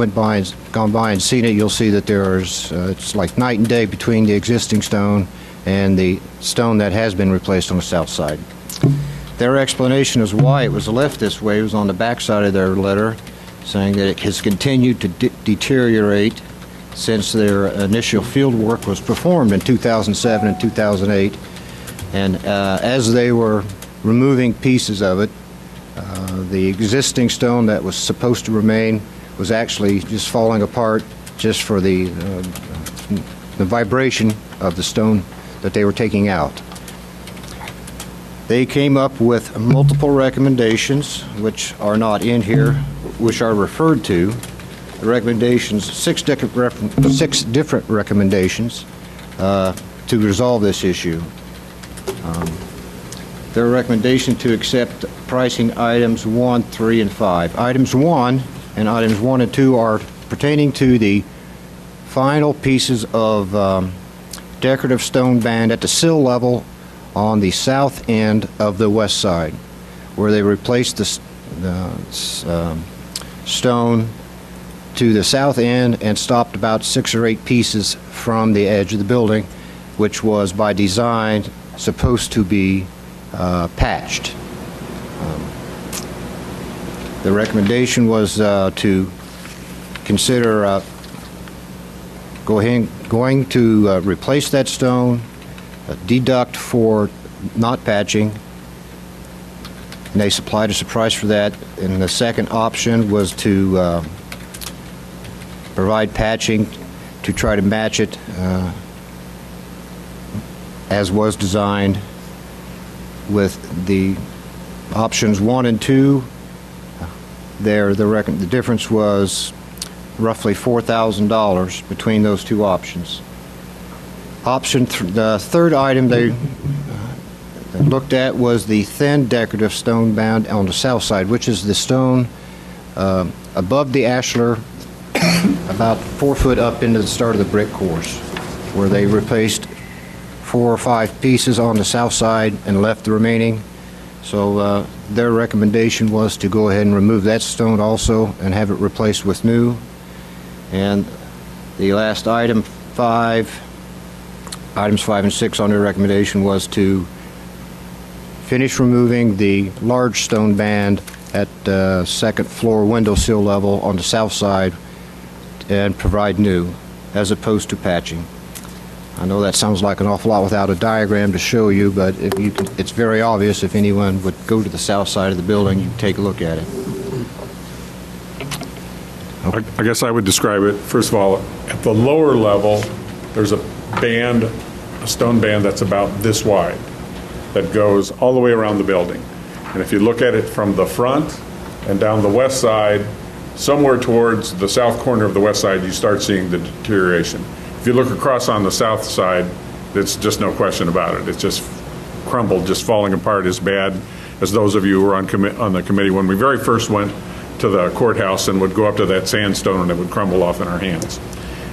gone by and seen it, you'll see that there's it's like night and day between the existing stone and the stone that has been replaced on the south side. Their explanation as why it was left this way was on the back side of their letter, saying that it has continued to deteriorate since their initial field work was performed in 2007 and 2008. And as they were removing pieces of it, the existing stone that was supposed to remain was actually just falling apart just for the vibration of the stone that they were taking out. They came up with multiple recommendations, which are not in here, which are referred to. The recommendations, six different recommendations to resolve this issue. Their recommendation to accept pricing items 1, 3, and 5. Items 1 and items 1 and 2 are pertaining to the final pieces of decorative stone band at the sill level on the south end of the west side, where they replaced the stone to the south end and stopped about 6 or 8 pieces from the edge of the building, which was by design supposed to be patched. The recommendation was to consider going to replace that stone, deduct for not patching, and they supplied us a price for that. And the second option was to provide patching to try to match it as was designed. With the options 1 and 2, the difference was roughly $4,000 between those two options. The third item they looked at was the thin decorative stone bound on the south side, which is the stone above the ashlar, about 4 foot up into the start of the brick course, where they replaced 4 or 5 pieces on the south side and left the remaining. So their recommendation was to go ahead and remove that stone also and have it replaced with new. And the last items 5 and 6 on their recommendation was to finish removing the large stone band at the second floor windowsill level on the south side and provide new, as opposed to patching. I know that sounds like an awful lot without a diagram to show you, but it's very obvious. If anyone would go to the south side of the building, you can take a look at it. I guess I would describe it, first of all, at the lower level, there's a stone band that's about this wide that goes all the way around the building. And if you look at it from the front and down the west side, somewhere towards the south corner of the west side, you start seeing the deterioration. If you look across on the south side, it's just no question about it. It's just crumbled, just falling apart as bad as those of you who were on the committee when we very first went to the courthouse and would go up to that sandstone and it would crumble off in our hands.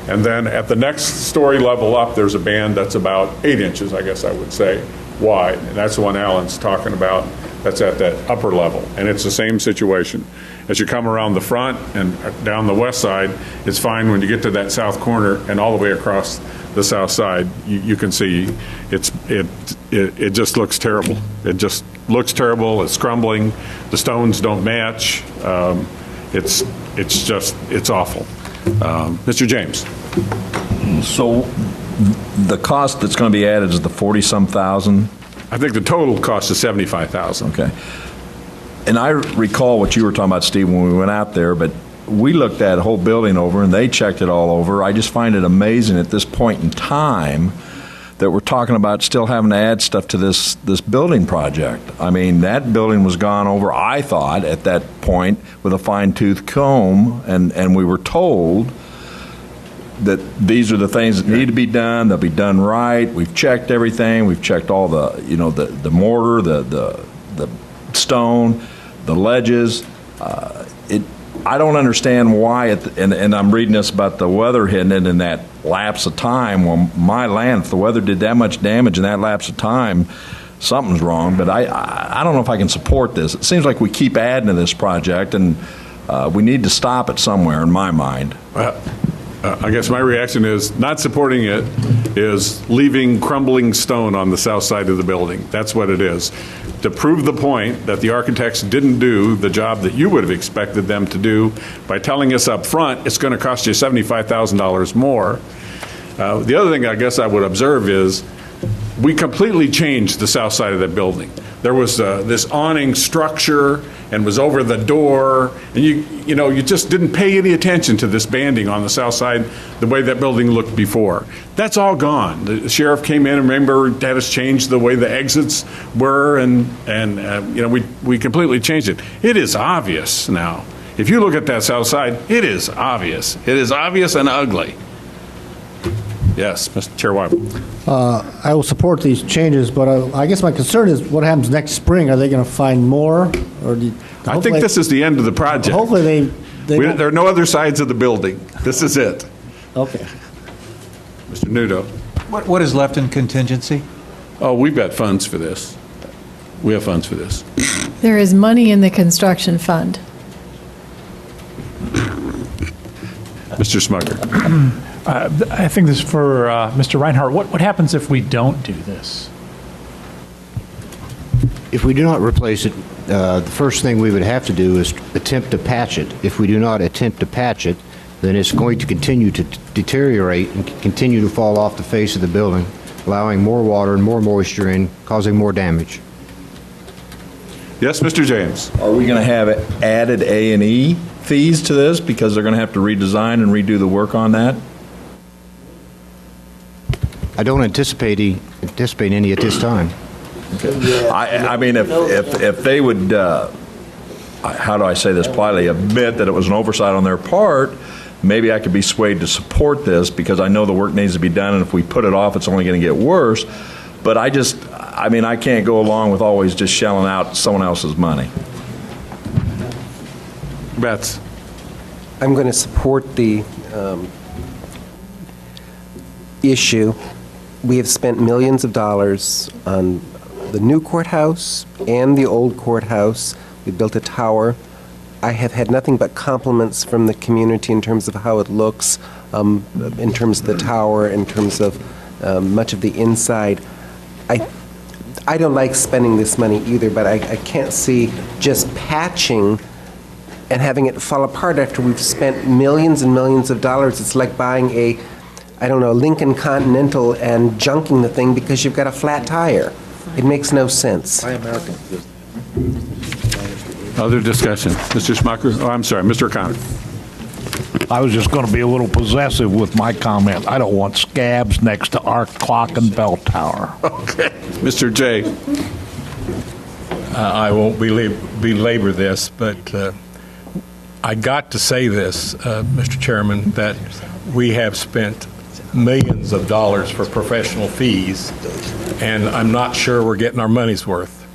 And then at the next story level up, there's a band that's about 8 inches, I guess I would say, wide. And that's the one Alan's talking about. That's at that upper level. And it's the same situation. As you come around the front and down the west side, it's fine. When you get to that south corner and all the way across the south side, you can see it just looks terrible. It just looks terrible. It's crumbling. The stones don't match. It's awful. Mr. James. So the cost that's going to be added is the 40-some thousand? I think the total cost is $75,000. Okay. And I recall what you were talking about, Steve, when we went out there, but we looked at the whole building over and they checked it all over. I just find it amazing at this point in time that we're talking about still having to add stuff to this building project. I mean, that building was gone over, I thought, at that point with a fine-tooth comb, and we were told that these are the things that need to be done. They'll be done right. We've checked everything. We've checked all the, the mortar, the stone, the ledges. I don't understand why, and I'm reading this about the weather hitting it in that lapse of time. Well, my land, if the weather did that much damage in that lapse of time, something's wrong. But I don't know if I can support this. It seems like we keep adding to this project, and we need to stop it somewhere, in my mind. I guess my reaction is not supporting it is leaving crumbling stone on the south side of the building. That's what it is. To prove the point that the architects didn't do the job that you would have expected them to do by telling us up front it's going to cost you $75,000 more. The other thing I guess I would observe is we completely changed the south side of that building. There was this awning structure and was over the door, and you just didn't pay any attention to this banding on the south side the way that building looked before. That's all gone. The sheriff came in and remember had us change the way the exits were, and we completely changed it. It is obvious now. If you look at that south side, it is obvious. It is obvious and ugly. Yes, Mr. Chair Wyman. I will support these changes, but I guess my concern is what happens next spring. Are they going to find more? I think this is the end of the project. Hopefully there are no other sides of the building. This is it. Okay. Mr. Nudo. What is left in contingency? Oh, we've got funds for this. We have funds for this. There is money in the construction fund. Mr. Smucker. I think this is for Mr. Reinhardt. What happens if we don't do this? If we do not replace it, the first thing we would have to do is attempt to patch it. If we do not attempt to patch it, then it's going to continue to deteriorate and continue to fall off the face of the building, allowing more water and more moisture in, causing more damage. Yes, Mr. James. Are we going to have added A&E fees to this because they're going to have to redesign and redo the work on that? I don't anticipate any at this time. Okay. I mean, if they would, how do I say this politely, admit that it was an oversight on their part, maybe I could be swayed to support this because I know the work needs to be done, and if we put it off, it's only going to get worse. But I can't go along with always just shelling out someone else's money. Betts. I'm going to support the issue. We have spent millions of dollars on the new courthouse and the old courthouse. We built a tower. I have had nothing but compliments from the community in terms of how it looks, in terms of the tower, in terms of much of the inside. I don't like spending this money either, but I can't see just patching and having it fall apart after we've spent millions and millions of dollars. It's like buying a Lincoln Continental and junking the thing because you've got a flat tire. It makes no sense. Other discussion. Mr. Smucker? Oh, I'm sorry, Mr. O'Connor. I was just going to be a little possessive with my comment. I don't want scabs next to our clock and bell tower. Okay. Mr. J. I won't belabor this, but I got to say this, Mr. Chairman, that we have spent millions of dollars for professional fees, and I'm not sure we're getting our money's worth.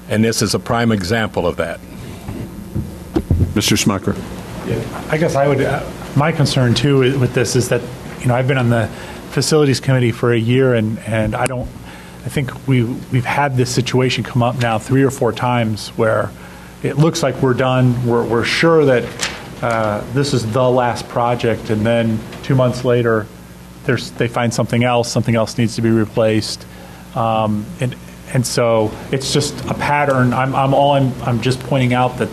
And this is a prime example of that. Mr. Smucker. Yeah, I guess I would, my concern too with this is that, I've been on the facilities committee for a year, and I think we've had this situation come up now 3 or 4 times where it looks like we're done, we're sure that this is the last project, and then 2 months later, they find something else needs to be replaced, and so it's just a pattern. I'm just pointing out that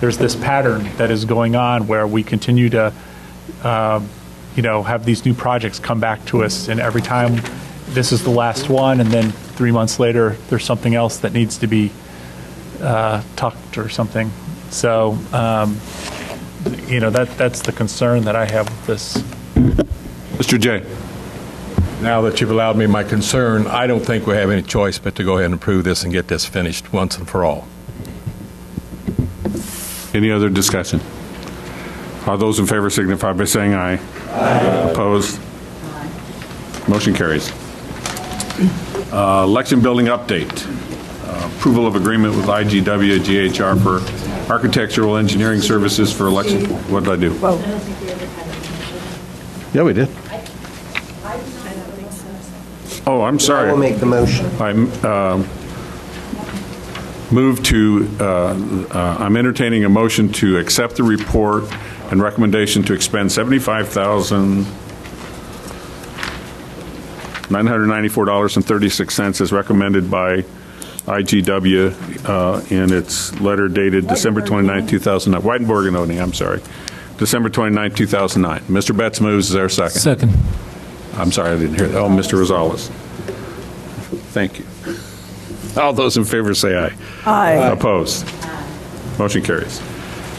there's this pattern that is going on where we continue to, have these new projects come back to us, and every time this is the last one, and then 3 months later there's something else that needs to be tucked or something. So, that's the concern that I have with this. Mr. J. Now that you've allowed me my concern, I don't think we have any choice but to go ahead and approve this and get this finished once and for all. Any other discussion? All those in favor signify by saying aye. Aye. Opposed? Motion carries. Election building update. Approval of agreement with IGW GHR for architectural engineering services for election. What did I do? Yeah, we did. Oh, I'm sorry. I will make the motion. I'm entertaining a motion to accept the report and recommendation to expend $75,994.36 as recommended by IGW in its letter dated December 29, 2009. Whitenborg and Oding, I'm sorry. December 29, 2009. Mr. Betts moves. Is there a second? Second. I'm sorry, I didn't hear that. Oh, Mr. Rosales. Thank you. All those in favor say aye. Aye. Opposed? Motion carries.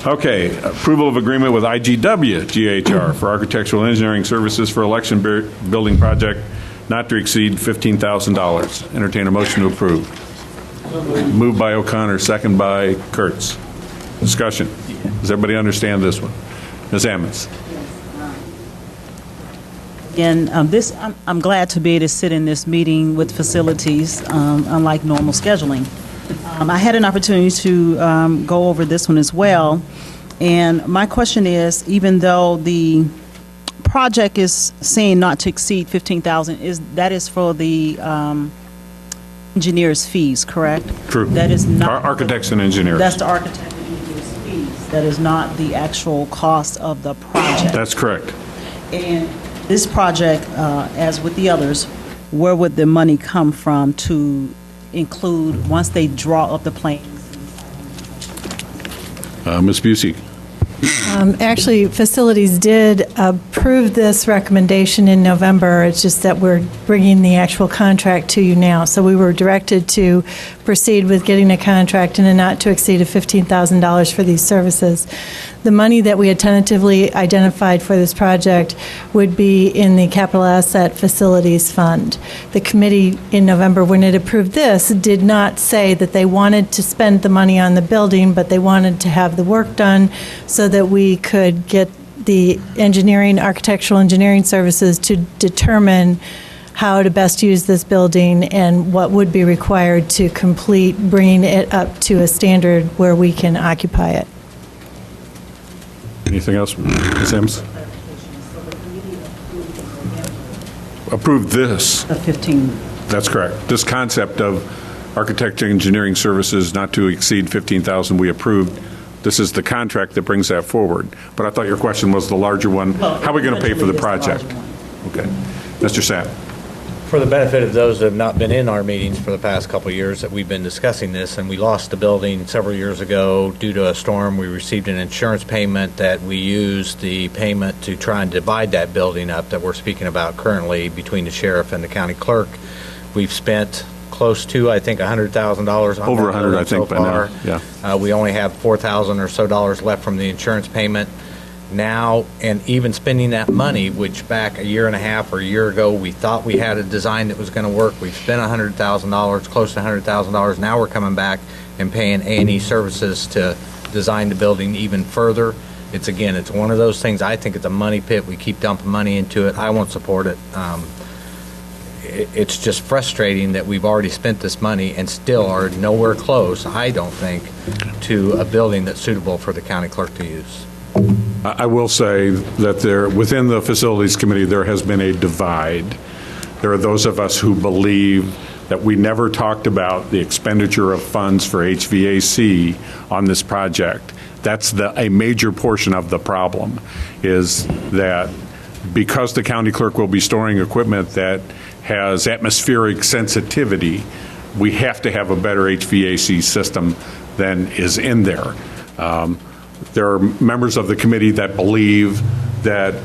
Okay, approval of agreement with IGW GHR for architectural engineering services for election building project not to exceed $15,000. Entertain a motion to approve. Moved by O'Connor, second by Kurtz. Discussion. Does everybody understand this one? Ms. Ammons. And I'm glad to be able to sit in this meeting with facilities, unlike normal scheduling. I had an opportunity to go over this one as well. And my question is, even though the project is saying not to exceed $15,000, that is for the engineer's fees, correct? True. That is not architects and engineers. That's the architect and engineer's fees. That is not the actual cost of the project. That's correct. And this project, as with the others, where would the money come from to include once they draw up the plans? Ms. Busey. Actually, facilities did approve this recommendation in November. It's just that we're bringing the actual contract to you now. So we were directed to proceed with getting a contract in a not to exceed of $15,000 for these services. The money that we had tentatively identified for this project would be in the Capital Asset Facilities Fund. The committee in November, when it approved this, did not say that they wanted to spend the money on the building, but they wanted to have the work done so that we could get the architectural engineering services to determine how to best use this building and what would be required to complete bringing it up to a standard where we can occupy it. Anything else, Ms. Sims? Approved this. The 15. That's correct. This concept of architecture engineering services not to exceed $15,000 we approved. This is the contract that brings that forward. But I thought your question was the larger one. How are we going to pay for the project? Okay. Mr. Sapp. For the benefit of those that have not been in our meetings for the past couple of years that we've been discussing this, and we lost the building several years ago due to a storm. We received an insurance payment that we used the payment to try and divide that building up that we're speaking about currently between the sheriff and the county clerk. We've spent close to, I think, $100,000 on over that 100, I so think, by far. now. Yeah. We only have $4,000 or so left from the insurance payment. Now, and even spending that money, which back a year and a half or a year ago, we thought we had a design that was going to work. We've spent $100,000, close to $100,000. Now we're coming back and paying A&E services to design the building even further. It's one of those things. I think it's a money pit. We keep dumping money into it. I won't support it. It's just frustrating that we've already spent this money and still are nowhere close, I don't think, to a building that's suitable for the county clerk to use. I will say that within the Facilities Committee, there has been a divide. There are those of us who believe that we never talked about the expenditure of funds for HVAC on this project. That's a major portion of the problem, is that because the county clerk will be storing equipment that has atmospheric sensitivity, we have to have a better HVAC system than is in there. There are members of the committee that believe that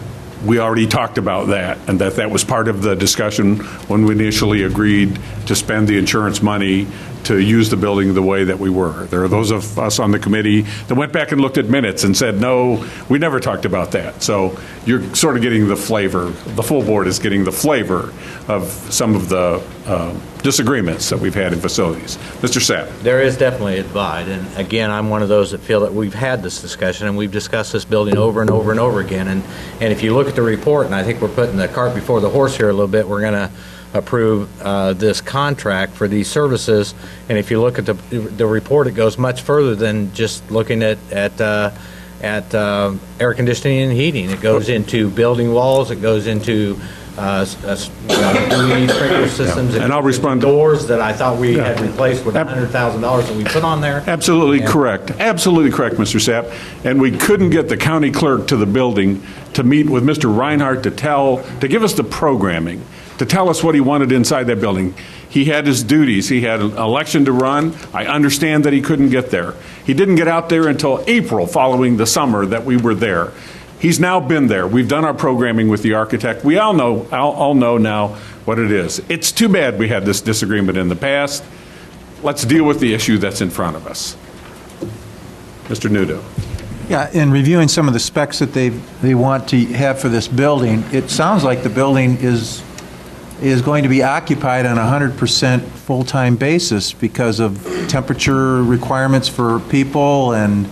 we already talked about that and that was part of the discussion when we initially agreed to spend the insurance money to use the building the way that we were. There are those of us on the committee that went back and looked at minutes and said, no, we never talked about that. So you're sort of getting the flavor, the full board is getting the flavor of some of the disagreements that we've had in facilities. Mr. Sapp. There is definitely a divide, and again, I'm one of those that feel that we've had this discussion, and we've discussed this building over and over and over again, and if you look at the report, and I think we're putting the cart before the horse here a little bit, we're going to approve this contract for these services, and if you look at the report, it goes much further than just looking at air conditioning and heating. It goes into building walls, it goes into sprinkler systems, and I'll respond doors that I thought we had replaced with $100,000 that we put on there. Absolutely correct. Absolutely correct, Mr. Sapp. And we couldn't get the county clerk to the building to meet with Mr. Reinhardt to give us the programming, to tell us what he wanted inside that building. He had his duties. He had an election to run. I understand that he couldn't get there. He didn't get out there until April following the summer that we were there. He's now been there. We've done our programming with the architect. We all know now what it is. It's too bad we had this disagreement in the past. Let's deal with the issue that's in front of us. Mr. Nudo. Yeah, in reviewing some of the specs that they want to have for this building, it sounds like the building is going to be occupied on a 100% full-time basis because of temperature requirements for people and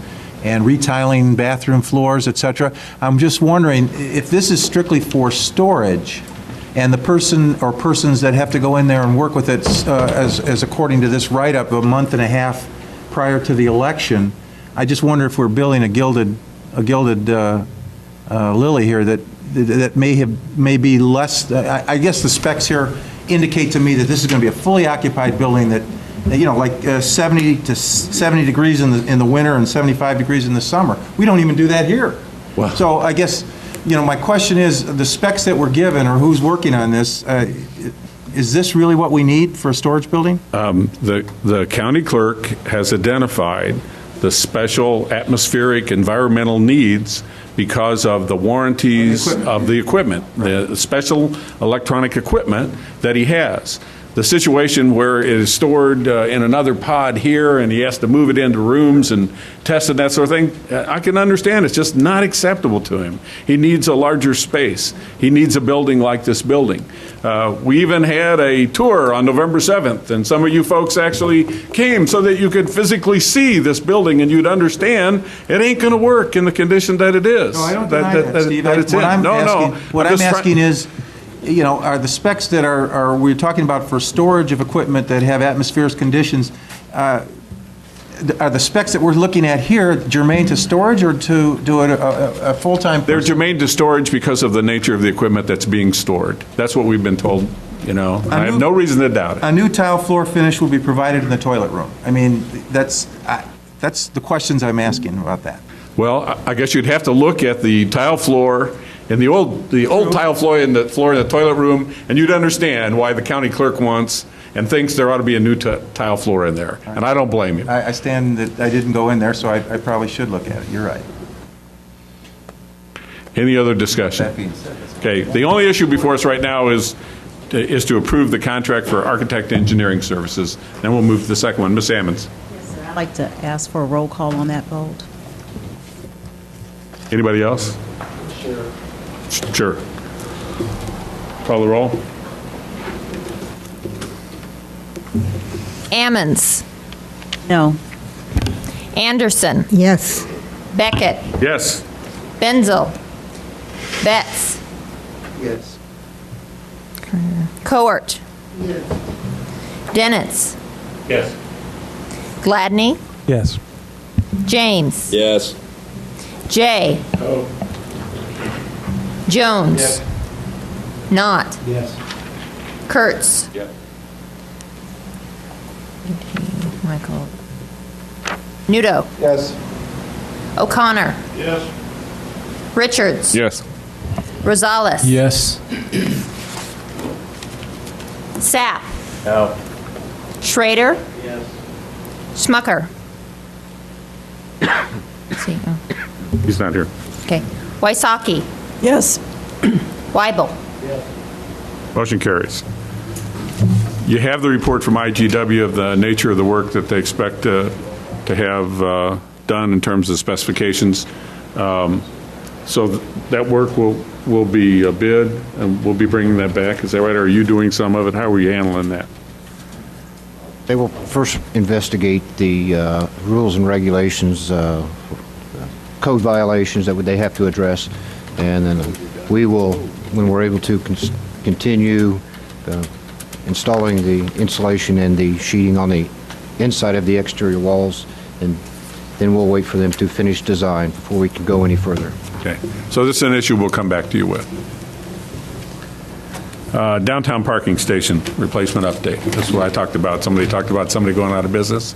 retiling bathroom floors, et cetera. I'm just wondering if this is strictly for storage and the person or persons that have to go in there and work with it as according to this write-up a month and a half prior to the election. I just wonder if we're building a gilded lily here that may be less. I guess the specs here indicate to me that this is going to be a fully occupied building that, like 70 degrees in the winter and 75 degrees in the summer. We don't even do that here. Wow. So I guess, my question is, the specs that we're given or who's working on this, is this really what we need for a storage building? The county clerk has identified the special atmospheric environmental needs because of the warranties of the equipment, the special electronic equipment that he has. The situation where it is stored in another pod here and he has to move it into rooms and test it, that sort of thing, I can understand. It's just not acceptable to him. He needs a larger space. He needs a building like this building. We even had a tour on November 7th, and some of you folks actually came so that you could physically see this building and you'd understand it ain't going to work in the condition that it is. No, I don't deny that, Steve. What I'm asking is, are the specs that we're talking about for storage of equipment that have atmospheric conditions, are the specs that we're looking at here germane to storage or to do a full-time? They're germane to storage because of the nature of the equipment that's being stored. That's what we've been told. I have no reason to doubt it. A new tile floor finish will be provided in the toilet room. I mean, that's the questions I'm asking about that. Well, I guess you'd have to look at the tile floor in the old tile floor in the toilet room, and you'd understand why the county clerk wants and thinks there ought to be a new tile floor in there. And I don't blame you. I stand that I didn't go in there, so I probably should look at it. You're right. Any other discussion? That being said, okay. The only issue before us right now is to approve the contract for architect engineering services. Then we'll move to the second one. Ms. Ammons. Yes, sir. I'd like to ask for a roll call on that vote. Anybody else? Sure. Call the roll. Ammons. No. Anderson. Yes. Beckett. Yes. Benzel. Betts. Yes. Coert. Yes. Dennitz. Yes. Gladney. Yes. James. Yes. Jay. No. Jones. Yes. Knott. Yes. Kurtz. Yes. Michael. Nudo. Yes. O'Connor. Yes. Richards. Yes. Rosales. Yes. Sapp. No. Schrader. Yes. Schmucker. Let's see. Oh. He's not here. Okay. Wysocki. Yes. Weibel. Motion carries. You have the report from IGW of the nature of the work that they expect to have done in terms of specifications. So that work will be a bid, and we'll be bringing that back. Is that right? Or are you doing some of it? How are you handling that? They will first investigate the rules and regulations, code violations that they have to address, and then we will, when we're able to continue installing the insulation and the sheeting on the inside of the exterior walls, and then we'll wait for them to finish design before we can go any further. Okay. So this is an issue we'll come back to you with. Downtown parking station replacement update. That's what I talked about. Somebody talked about somebody going out of business.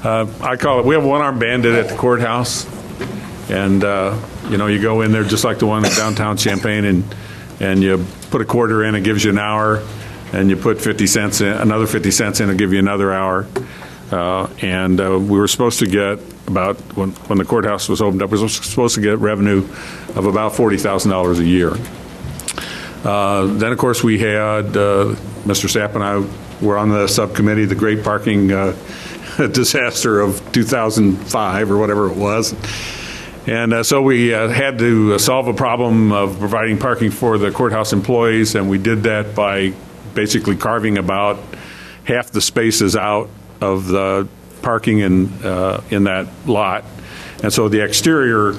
I call it, we have one-armed bandit at the courthouse, and you go in there just like the one in downtown Champaign, and you put a quarter in, it gives you an hour, and you put 50 cents in, another 50 cents in, it'll give you another hour. We were supposed to get about, when the courthouse was opened up, we were supposed to get revenue of about $40,000 a year. Then, of course, we had, Mr. Sapp and I were on the subcommittee, the great parking disaster of 2005 or whatever it was. And so we had to solve a problem of providing parking for the courthouse employees, and we did that by basically carving about half the spaces out of the parking in that lot. And so the exterior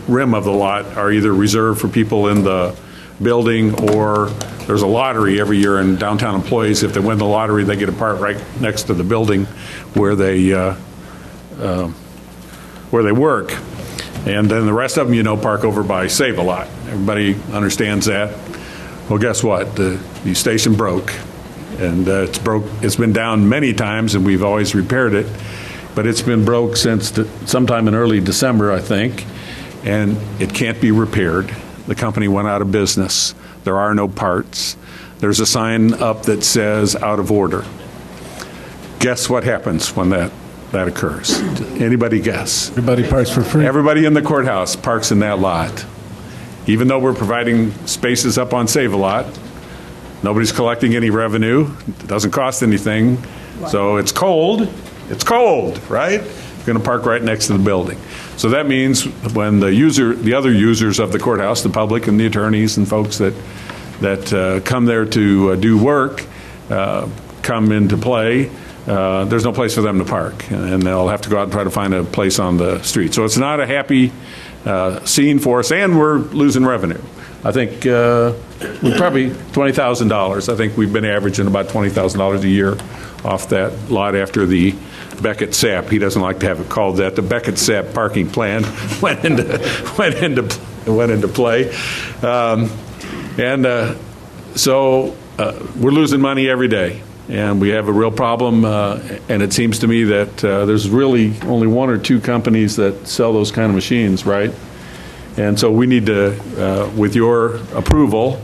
rim of the lot are either reserved for people in the building, or there's a lottery every year, and downtown employees, if they win the lottery, they get a part right next to the building where they work. And then the rest of them, park over by Save-A-Lot. Everybody understands that. Well, guess what? The station broke, and it's been down many times, and we've always repaired it, but it's been broke since sometime in early December, I think, and it can't be repaired. The company went out of business. There are no parts. There's a sign up that says out of order. Guess what happens when that occurs? Anybody guess? Everybody parks for free. Everybody in the courthouse parks in that lot. Even though we're providing spaces up on Save-A-Lot, nobody's collecting any revenue. It doesn't cost anything. Right. So it's cold. It's cold, right? You're going to park right next to the building. So that means when the other users of the courthouse, the public and the attorneys and folks that come there to do work, come into play, there's no place for them to park, and they'll have to go out and try to find a place on the street. So it's not a happy scene for us, and we're losing revenue. I think we probably $20,000. I think we've been averaging about $20,000 a year off that lot after the Beckett-Sapp. He doesn't like to have it called that. The Beckett-Sapp parking plan went into play, so we're losing money every day, and we have a real problem. And it seems to me that there's really only one or two companies that sell those kind of machines, right? And so we need to, with your approval,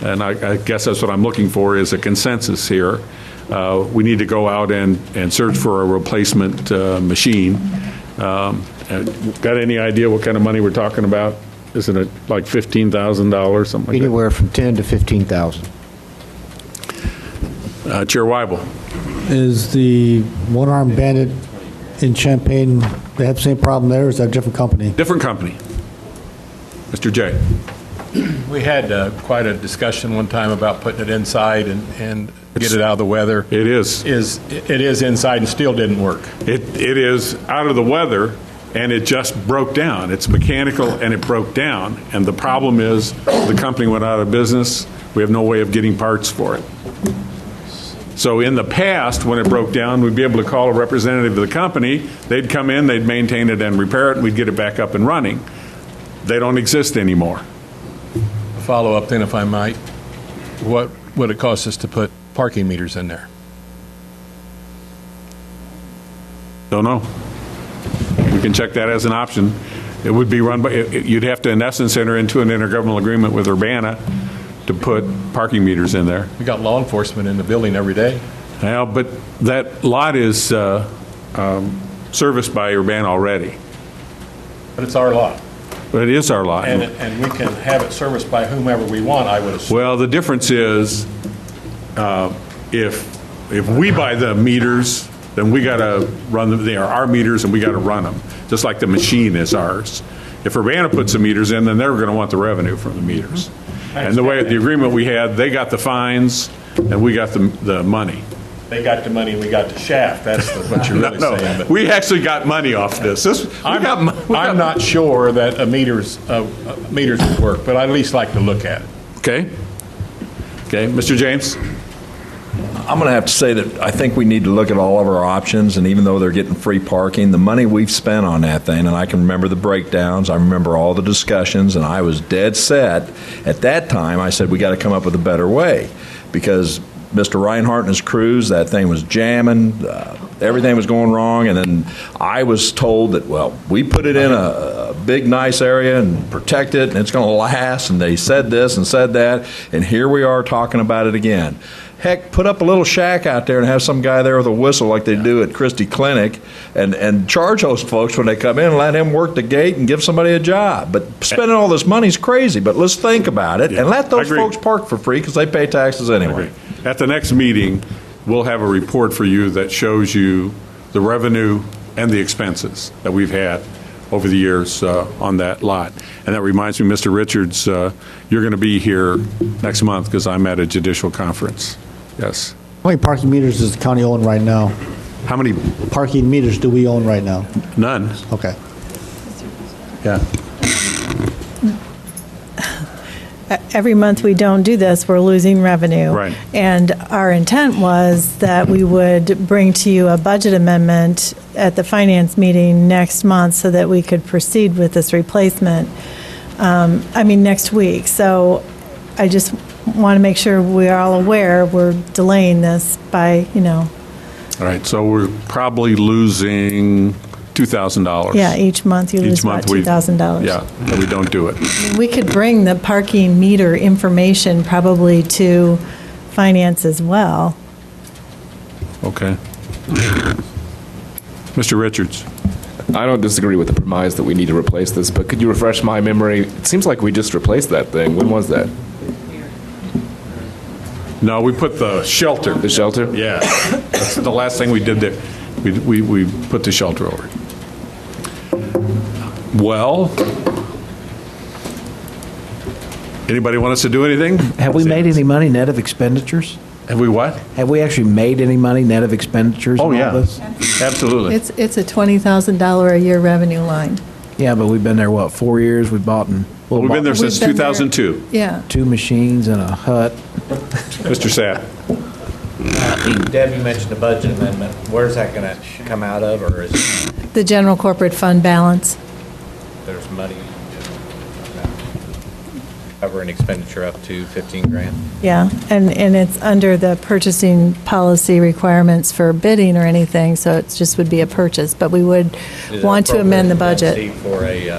and I guess that's what I'm looking for, is a consensus here. We need to go out and search for a replacement machine. Got any idea what kind of money we're talking about? Isn't it like $15,000, something like Anywhere from $10,000 to $15,000. Chair Weibel. Is the one-armed bandit in Champaign, they have the same problem there, or is that a different company? Different company. Mr. J. We had quite a discussion one time about putting it inside and get it out of the weather. It is. It is inside and still didn't work. It is out of the weather, and it just broke down. It's mechanical, and it broke down. And the problem is the company went out of business. We have no way of getting parts for it. So in the past, when it broke down, we'd be able to call a representative of the company. They'd come in, they'd maintain it and repair it, and we'd get it back up and running. They don't exist anymore. A follow-up then, if I might. What would it cost us to put parking meters in there? Don't know. We can check that as an option. It would be run by, you'd have to, in essence, enter into an intergovernmental agreement with Urbana to put parking meters in there. We got law enforcement in the building every day. Well, but that lot is serviced by Urbana already. But it's our lot. But it is our lot. And we can have it serviced by whomever we want, I would assume. Well, the difference is if we buy the meters, then we got to run them. They are our meters, and we got to run them, just like the machine is ours. If Urbana puts the meters in, then they're going to want the revenue from the meters. And the way the agreement we had, they got the fines, and we got the money. They got the money, we got the shaft. That's what you're really saying. But we actually got money off this. I'm not sure that meters would work, but I'd at least like to look at it. Okay. Okay, Mr. James? I'm going to have to say that I think we need to look at all of our options, and even though they're getting free parking, the money we've spent on that thing, and I can remember the breakdowns, I remember all the discussions, and I was dead set. At that time, I said we got to come up with a better way, because Mr. Reinhardt and his crews, that thing was jamming, everything was going wrong, and then I was told that, well, we put it in a big, nice area and protect it, and it's going to last, and they said this and said that, and here we are talking about it again. Heck, put up a little shack out there and have some guy there with a whistle like they do at Christie Clinic and charge those folks when they come in and let him work the gate and give somebody a job. But spending all this money is crazy, but let's think about it and let those folks park for free because they pay taxes anyway. At the next meeting, we'll have a report for you that shows you the revenue and the expenses that we've had over the years on that lot. And that reminds me, Mr. Richards, you're going to be here next month because I'm at a judicial conference. Yes. How many parking meters does the county own right now? How many parking meters do we own right now? None. Okay. Yeah. Every month we don't do this, we're losing revenue. Right. And our intent was that we would bring to you a budget amendment at the finance meeting next month so that we could proceed with this replacement, next week. So I just want to make sure we are all aware we're delaying this by, All right, so we're probably losing $2,000. Yeah, each month you lose about $2,000. Yeah, and we don't do it. We could bring the parking meter information probably to finance as well. Okay. Mr. Richards. I don't disagree with the premise that we need to replace this, but could you refresh my memory? It seems like we just replaced that thing. When was that? No, we put the shelter. The shelter? Yeah. That's the last thing we did there. We put the shelter over it. Well, anybody want us to do anything? Have we made any money net of expenditures? Have we what? Have we actually made any money net of expenditures? Oh, in yeah. all this? Absolutely. It's a $20,000 a year revenue line. Yeah, but we've been there, 4 years? We've bought and... Well, we've been there since We've been there. 2002. Yeah. 2 machines and a hut. Mr. Sapp. Deb, you mentioned the budget amendment. Where's that going to come out of, or is The general corporate fund balance. there's money cover an expenditure up to 15 grand? Yeah, and it's under the purchasing policy requirements for bidding or anything, so it just would be a purchase, but we would Is it want to amend the budget. appropriate for a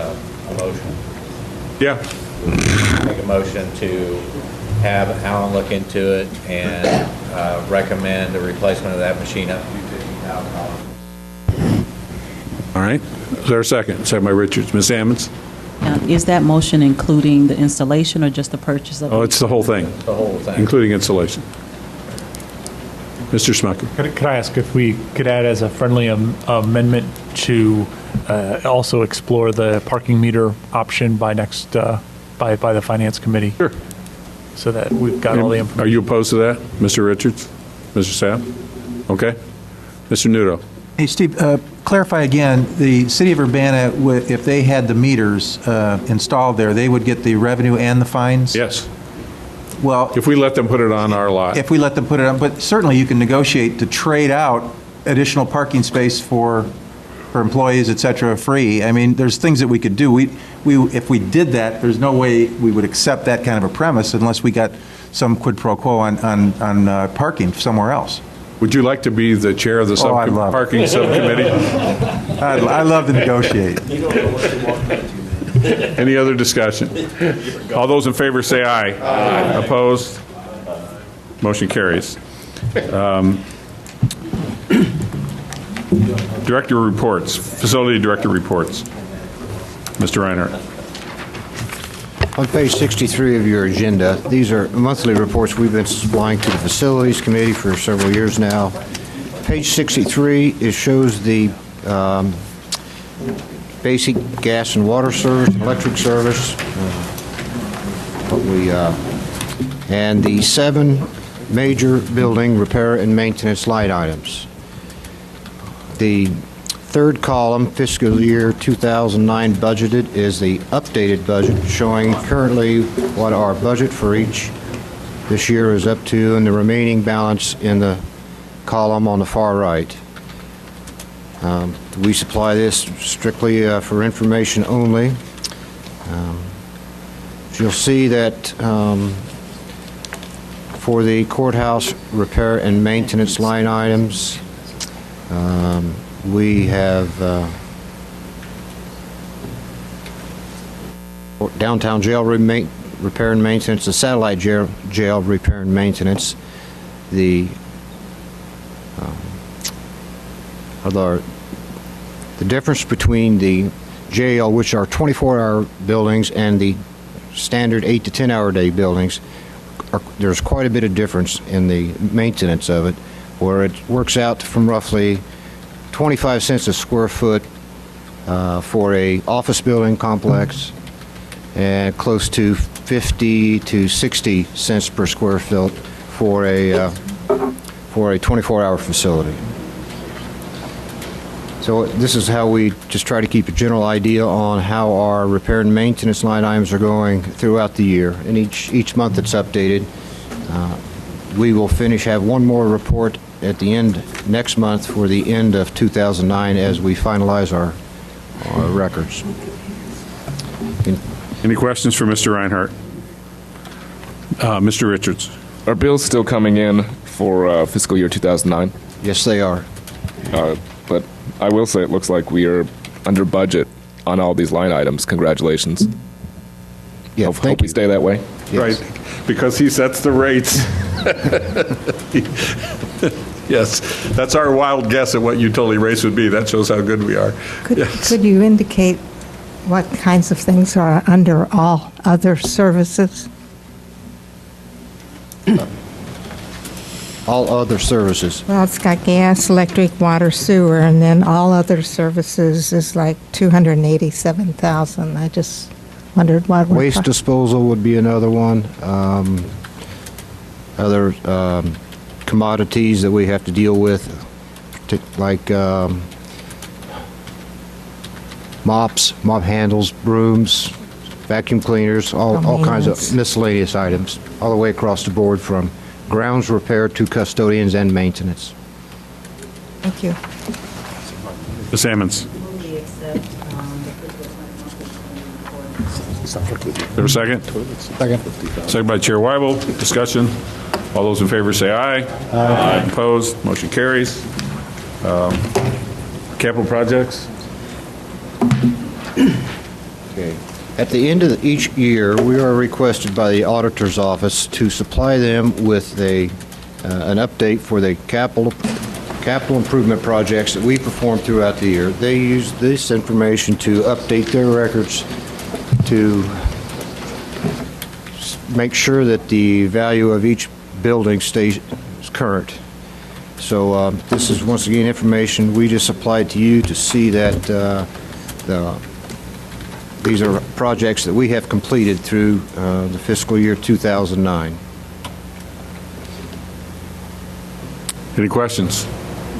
motion? Yeah. Make a motion to have Alan look into it and recommend a replacement of that machine up to $50,000. All right. Is there a second? Second by Richards. Ms. Ammons? Now, is that motion including the installation or just the purchase of? Oh, it's the whole thing. The whole thing. Including installation. Mr. Smucker. Could I ask if we could add as a friendly amendment to also explore the parking meter option by next, by the Finance Committee? Sure. So that we've got all the information. Are you opposed to that, Mr. Richards? Mr. Sapp? Okay. Mr. Nudo. Hey, Steve, clarify again, the city of Urbana, if they had the meters installed there, they would get the revenue and the fines? Yes. Well, if we let them put it on our lot. If we let them put it on, but certainly you can negotiate to trade out additional parking space for employees, et cetera, free. I mean, there's things that we could do. If we did that, there's no way we would accept that kind of a premise unless we got some quid pro quo on parking somewhere else. Would you like to be the chair of the parking subcommittee? I love to negotiate. Any other discussion? All those in favor say aye. Aye. Opposed? Motion carries. Director reports, facility director reports. Mr. Reinhardt. On page 63 of your agenda, these are monthly reports we've been supplying to the Facilities Committee for several years now. Page 63, it shows the basic gas and water service, electric service, and the 7 major building repair and maintenance line items. The third column, fiscal year 2009 budgeted, is the updated budget showing currently what our budget for each this year is up to, and the remaining balance in the column on the far right. We supply this strictly for information only. You'll see that for the courthouse repair and maintenance line items, we have downtown jail repair and maintenance, the satellite jail repair and maintenance, the difference between the jail, which are 24-hour buildings, and the standard 8 to 10-hour day buildings, there's quite a bit of difference in the maintenance of it, where it works out from roughly 25 cents a square foot for a office building complex, and close to 50 to 60 cents per square foot for a 24-hour facility. So this is how we just try to keep a general idea on how our repair and maintenance line items are going throughout the year. And each month it's updated. We will have one more report at the end next month for the end of 2009 as we finalize our records. Any questions for Mr. Reinhardt? Mr. Richards. Are bills still coming in for fiscal year 2009? Yes, they are. But I will say it looks like we are under budget on all these line items. Congratulations. Yeah, hope we stay that way. Yes. Right, because he sets the rates. Yes, that's our wild guess at what utility rates would be. That shows how good we are. Could you indicate what kinds of things are under all other services? All other services. Well, it's got gas, electric, water, sewer, and then all other services is like $287,000. I just wondered what we're Waste disposal would be another one. Other commodities that we have to deal with, like mops, mop handles, brooms, vacuum cleaners, all kinds of miscellaneous items, all the way across the board from grounds repair to custodians and maintenance. Thank you. Ms. Ammons. Is there a second? Second. Second by Chair Weibel. Discussion. All those in favor say aye. Aye. Opposed? Motion carries. Capital projects? Okay. At the end of each year, we are requested by the auditor's office to supply them with an update for the capital improvement projects that we perform throughout the year. They use this information to update their records to make sure that the value of each building stays current. So this is once again information we just supplied to you to see that these are projects that we have completed through the fiscal year 2009. Any questions?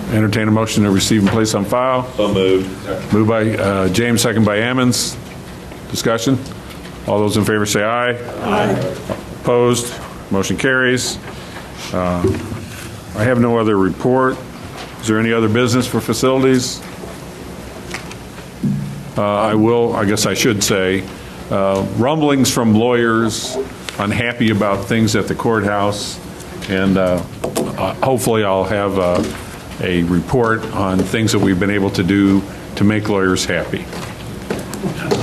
Entertain a motion to receive and place on file. So moved. Moved by James, second by Ammons. Discussion. All those in favor say aye. Aye. Opposed? Motion carries. I have no other report. Is there any other business for facilities? I guess I should say, rumblings from lawyers unhappy about things at the courthouse, and hopefully I'll have a report on things that we've been able to do to make lawyers happy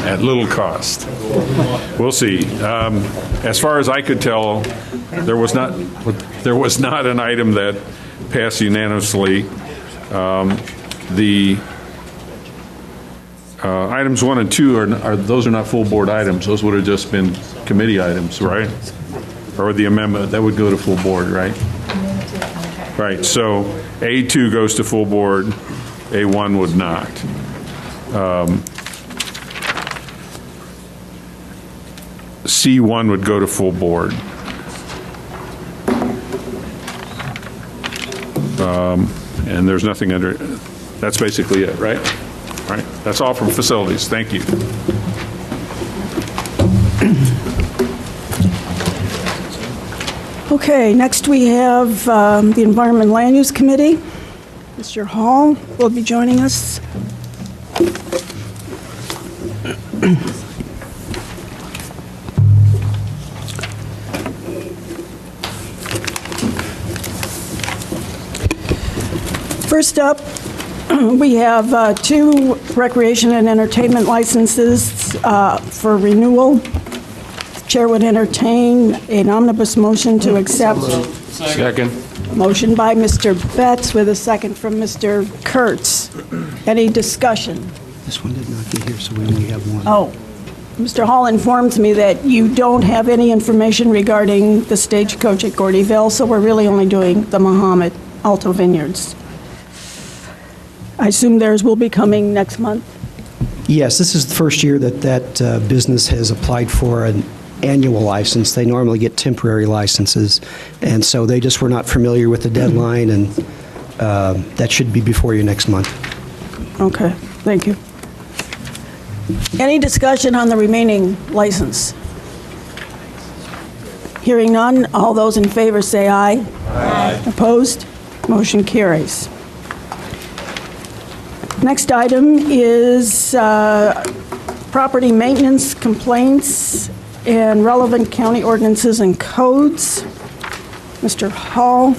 at little cost. We'll see. As far as I could tell, there was not an item that passed unanimously. Items 1 and 2 those are not full board items. Those would have just been committee items, right? Or the amendment, that would go to full board, right? Right, so A2 goes to full board, A1 would not. C1 would go to full board. And there's nothing under, that's basically it, right? All right, that's all from facilities. Thank you. Okay, next we have the Environment Land Use Committee. Mr. Hall will be joining us. First up, we have 2 recreation and entertainment licenses for renewal. Chair would entertain an omnibus motion to accept. Second. Motion by Mr. Betts with a second from Mr. Kurtz. Any discussion? This one did not get here, so we only have one. Oh, Mr. Hall informs me that you don't have any information regarding the stagecoach at Gordyville, so we're really only doing the Muhammad Alto Vineyards. I assume theirs will be coming next month? Yes, this is the first year that business has applied for an annual license. They normally get temporary licenses, and so they just were not familiar with the deadline, and that should be before you next month. Okay, thank you. Any discussion on the remaining license? Hearing none, all those in favor say aye. Aye. Opposed? Motion carries. Next item is property maintenance complaints and relevant county ordinances and codes. Mr. Hall.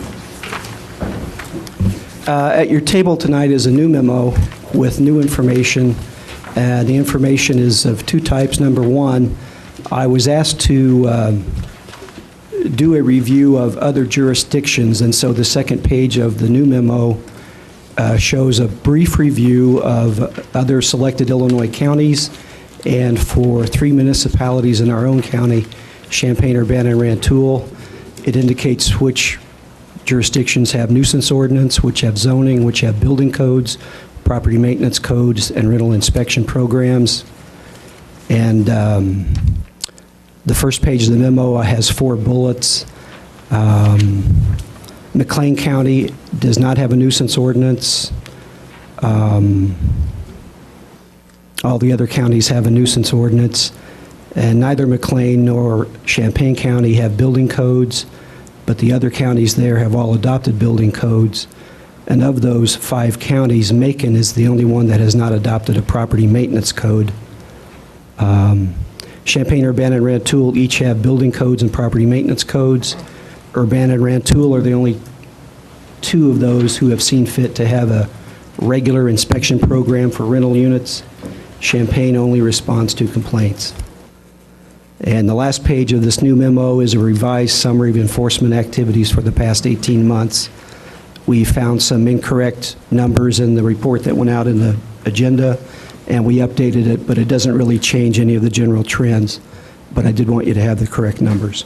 At your table tonight is a new memo with new information. The information is of 2 types. Number 1, I was asked to do a review of other jurisdictions, and so the second page of the new memo shows a brief review of other selected Illinois counties, and for 3 municipalities in our own county, Champaign, Urbana, and Rantoul. It indicates which jurisdictions have nuisance ordinance, which have zoning, which have building codes, property maintenance codes, and rental inspection programs. And the first page of the memo has 4 bullets. McLean County does not have a nuisance ordinance. All the other counties have a nuisance ordinance, and neither McLean nor Champaign County have building codes, but the other counties there have all adopted building codes. And of those 5 counties, Macon is the only one that has not adopted a property maintenance code. Champaign, Urbana, and Rantoul each have building codes and property maintenance codes. Urbana and Rantoul are the only 2 of those who have seen fit to have a regular inspection program for rental units. Champaign only responds to complaints. And the last page of this new memo is a revised summary of enforcement activities for the past 18 months. We found some incorrect numbers in the report that went out in the agenda, and we updated it, but it doesn't really change any of the general trends. But I did want you to have the correct numbers.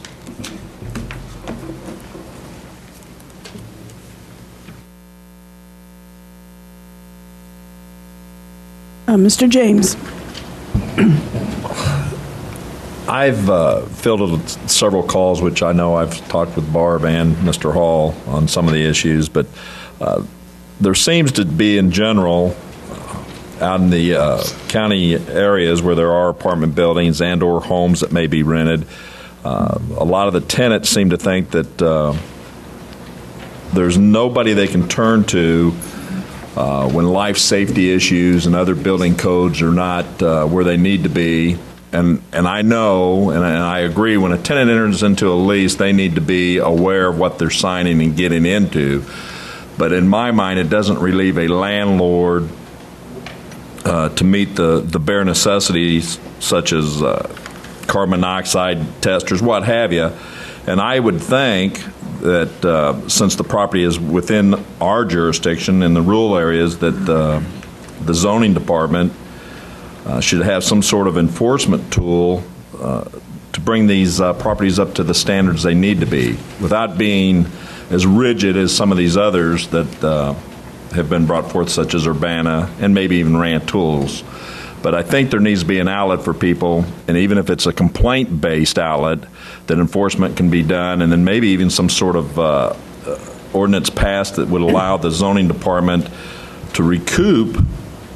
Mr. James. I've fielded several calls, which I know I've talked with Barb and Mr. Hall on some of the issues, but there seems to be, in general, out in the county areas where there are apartment buildings and or homes that may be rented, a lot of the tenants seem to think that there's nobody they can turn to when life safety issues and other building codes are not where they need to be. And I know, and I agree, when a tenant enters into a lease, they need to be aware of what they're signing and getting into. But in my mind, it doesn't relieve a landlord to meet the bare necessities, such as carbon monoxide testers, what have you. And I would think that since the property is within our jurisdiction in the rural areas, that the zoning department should have some sort of enforcement tool to bring these properties up to the standards they need to be, without being as rigid as some of these others that have been brought forth, such as Urbana and maybe even Rantools. But I think there needs to be an outlet for people, and even if it's a complaint-based outlet, that enforcement can be done, and then maybe even some sort of ordinance passed that would allow the zoning department to recoup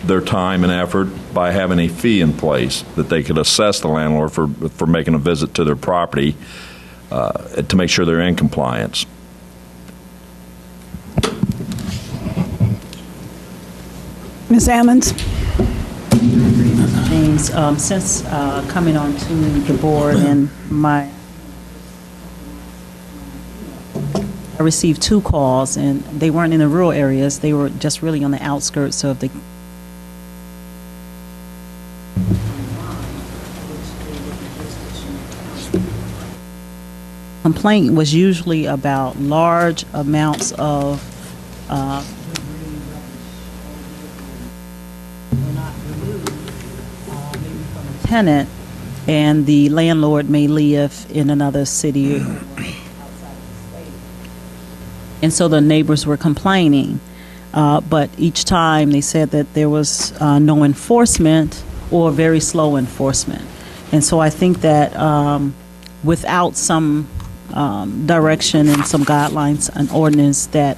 their time and effort by having a fee in place that they could assess the landlord for making a visit to their property to make sure they're in compliance. Ms. Ammons? James, since coming on to the board and I received 2 calls, and they weren't in the rural areas. They were just really on the outskirts of the complaint was usually about large amounts of tenant, and the landlord may live in another city, and so the neighbors were complaining. But each time they said that there was no enforcement or very slow enforcement. And so I think that without some direction and some guidelines, an ordinance that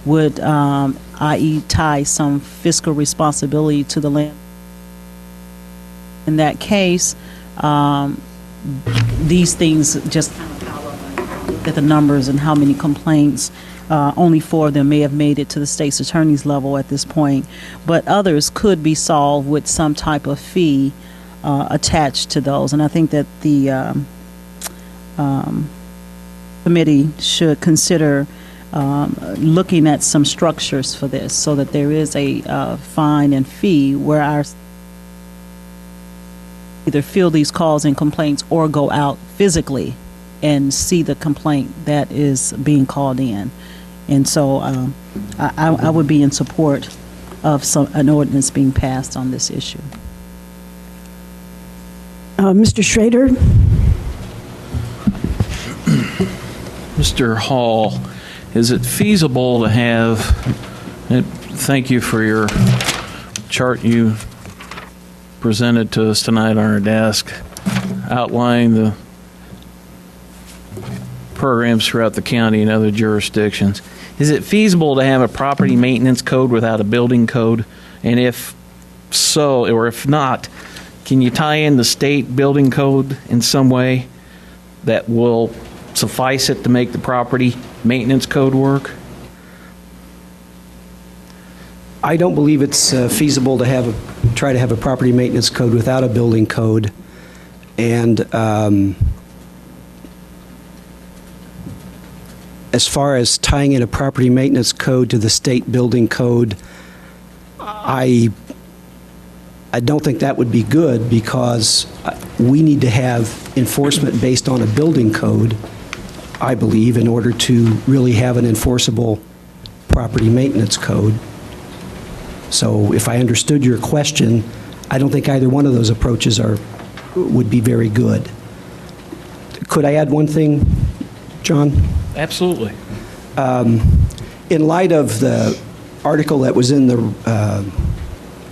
would, i.e., tie some fiscal responsibility to the land, in that case, these things just kind of look at the numbers and how many complaints. Only 4 of them may have made it to the state's attorney's level at this point, but others could be solved with some type of fee attached to those. And I think that the committee should consider looking at some structures for this, so that there is a fine and fee where our either field these calls and complaints or go out physically and see the complaint that is being called in. And so I would be in support of an ordinance being passed on this issue. Mr. Schrader? Mr. Hall, is it feasible to have, thank you for your chart you presented to us tonight on our desk, outlining the programs throughout the county and other jurisdictions. Is it feasible to have a property maintenance code without a building code? And if so, or if not, can you tie in the state building code in some way that will suffice it to make the property maintenance code work? I don't believe it's feasible to try to have a property maintenance code without a building code. And as far as tying in a property maintenance code to the state building code, I don't think that would be good, because we need to have enforcement based on a building code, I believe, in order to really have an enforceable property maintenance code. So if I understood your question, I don't think either one of those approaches would be very good. Could I add one thing, John? Absolutely. In light of the article that was in the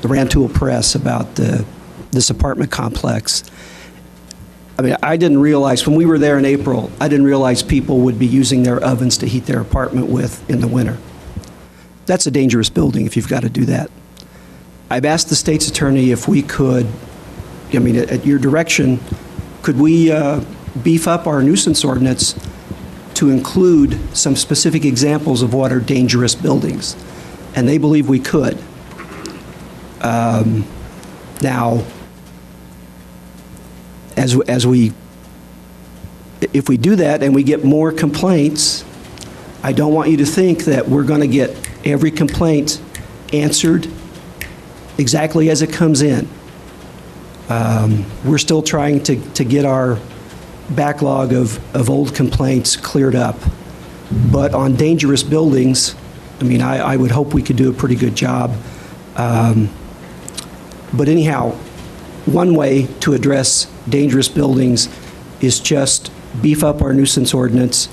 Rantoul Press about this apartment complex, I mean, I didn't realize, when we were there in April, I didn't realize people would be using their ovens to heat their apartment with in the winter. That's a dangerous building if you've got to do that. I've asked the state's attorney if we could, I mean, at your direction, could we beef up our nuisance ordinance to include some specific examples of what are dangerous buildings? And they believe we could. Now, if we do that and we get more complaints, I don't want you to think that we're going to get every complaint answered exactly as it comes in. We're still trying to get our backlog of old complaints cleared up. But on dangerous buildings, I mean, I would hope we could do a pretty good job. But anyhow, one way to address dangerous buildings is just beef up our nuisance ordinance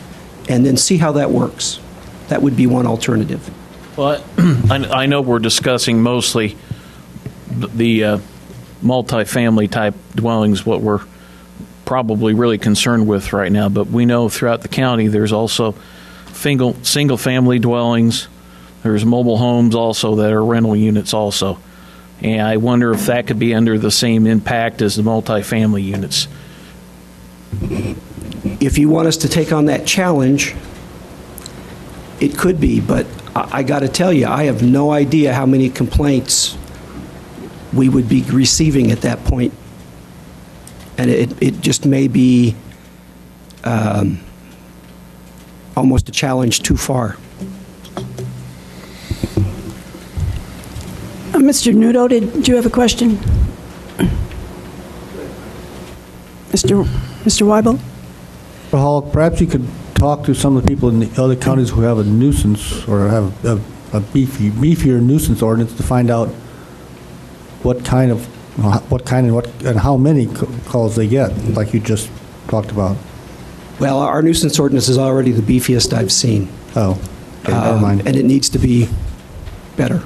and then see how that works. That would be one alternative. Well, I know we're discussing mostly the multifamily type dwellings, what we're probably really concerned with right now, but we know throughout the county there's also single family dwellings, there's mobile homes also that are rental units also. And I wonder if that could be under the same impact as the multifamily units. If you want us to take on that challenge, it could be, but I got to tell you, I have no idea how many complaints we would be receiving at that point. And it just may be almost a challenge too far. Mr. Nudo, did you have a question? Mr. Weibel? Hall, perhaps you could talk to some of the people in the other counties who have a nuisance or have a beefier nuisance ordinance to find out what kind and how many calls they get, like you just talked about. Well, our nuisance ordinance is already the beefiest I've seen. Oh, okay, never mind. And it needs to be better.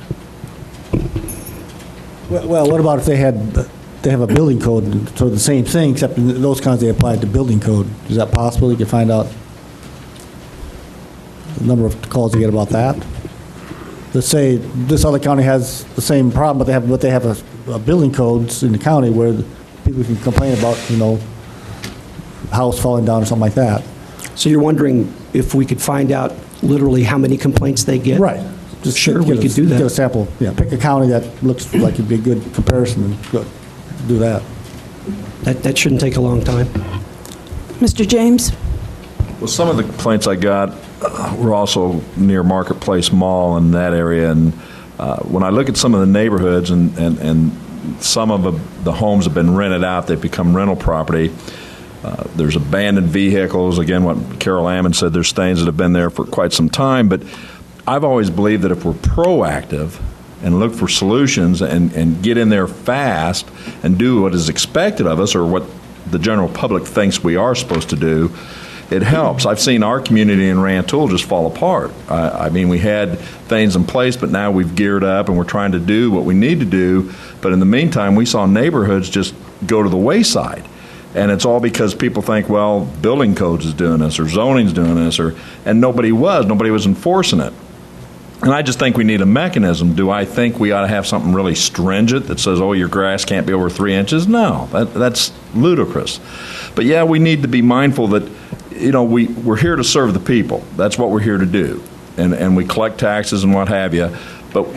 Well, what about if they have a building code, so the same thing, except in those kinds they apply to building code? Is that possible? You can find out the number of calls they get about that? Let's say this other county has the same problem, but they have a building codes in the county where people can complain about, house falling down or something like that. So you're wondering if we could find out literally how many complaints they get? Right. Just sure, we could do that. Get a sample. Yeah, pick a county that looks like it'd be a good comparison and do that. That shouldn't take a long time. Mr. James? Well, some of the complaints I got were also near Marketplace Mall in that area, and when I look at some of the neighborhoods and some of the homes have been rented out, they've become rental property. There's abandoned vehicles. Again, what Carol Ammon said, there's things that have been there for quite some time, but I've always believed that if we're proactive and look for solutions and get in there fast and do what is expected of us or what the general public thinks we are supposed to do, it helps. I've seen our community in Rantoul just fall apart. I mean, we had things in place, but now we've geared up and we're trying to do what we need to do. But in the meantime, we saw neighborhoods just go to the wayside. And it's all because people think, well, building codes is doing this or zoning's doing this, and nobody was enforcing it. And I just think we need a mechanism. Do I think we ought to have something really stringent that says, oh, your grass can't be over 3 inches? No, that's ludicrous. But yeah, we need to be mindful that, we're here to serve the people. That's what we're here to do. And we collect taxes and what have you. But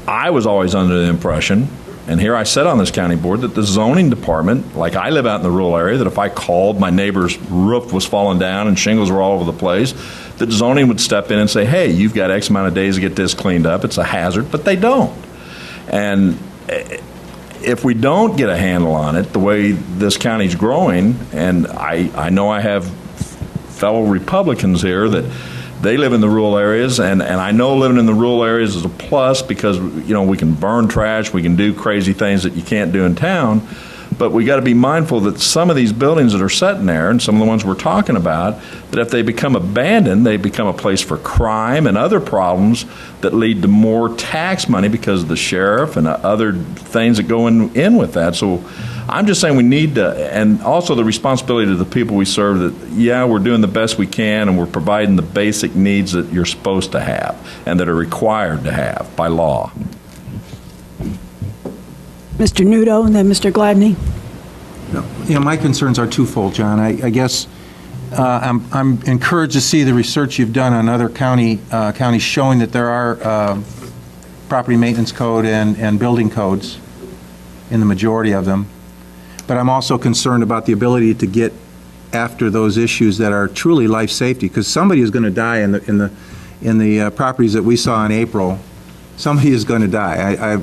I was always under the impression, and here I said on this county board, that the zoning department, like I live out in the rural area, that if I called my neighbor's roof was falling down and shingles were all over the place, that zoning would step in and say, hey, you've got X amount of days to get this cleaned up. It's a hazard, but they don't. And if we don't get a handle on it, the way this county's growing, and I know I have fellow Republicans here that they live in the rural areas, and I know living in the rural areas is a plus because, we can burn trash, we can do crazy things that you can't do in town, but we got to be mindful that some of these buildings that are sitting there, and some of the ones we're talking about, that if they become abandoned, they become a place for crime and other problems that lead to more tax money because of the sheriff and other things that go in with that. So I'm just saying we need to, and also the responsibility to the people we serve that, yeah, we're doing the best we can and we're providing the basic needs that you're supposed to have and that are required to have by law. Mr. Nudo and then Mr. Gladney. My concerns are twofold, John. I guess I'm encouraged to see the research you've done on other counties showing that there are property maintenance code and building codes in the majority of them. But I'm also concerned about the ability to get after those issues that are truly life safety, because somebody is going to die in the properties that we saw in April. Somebody is going to die.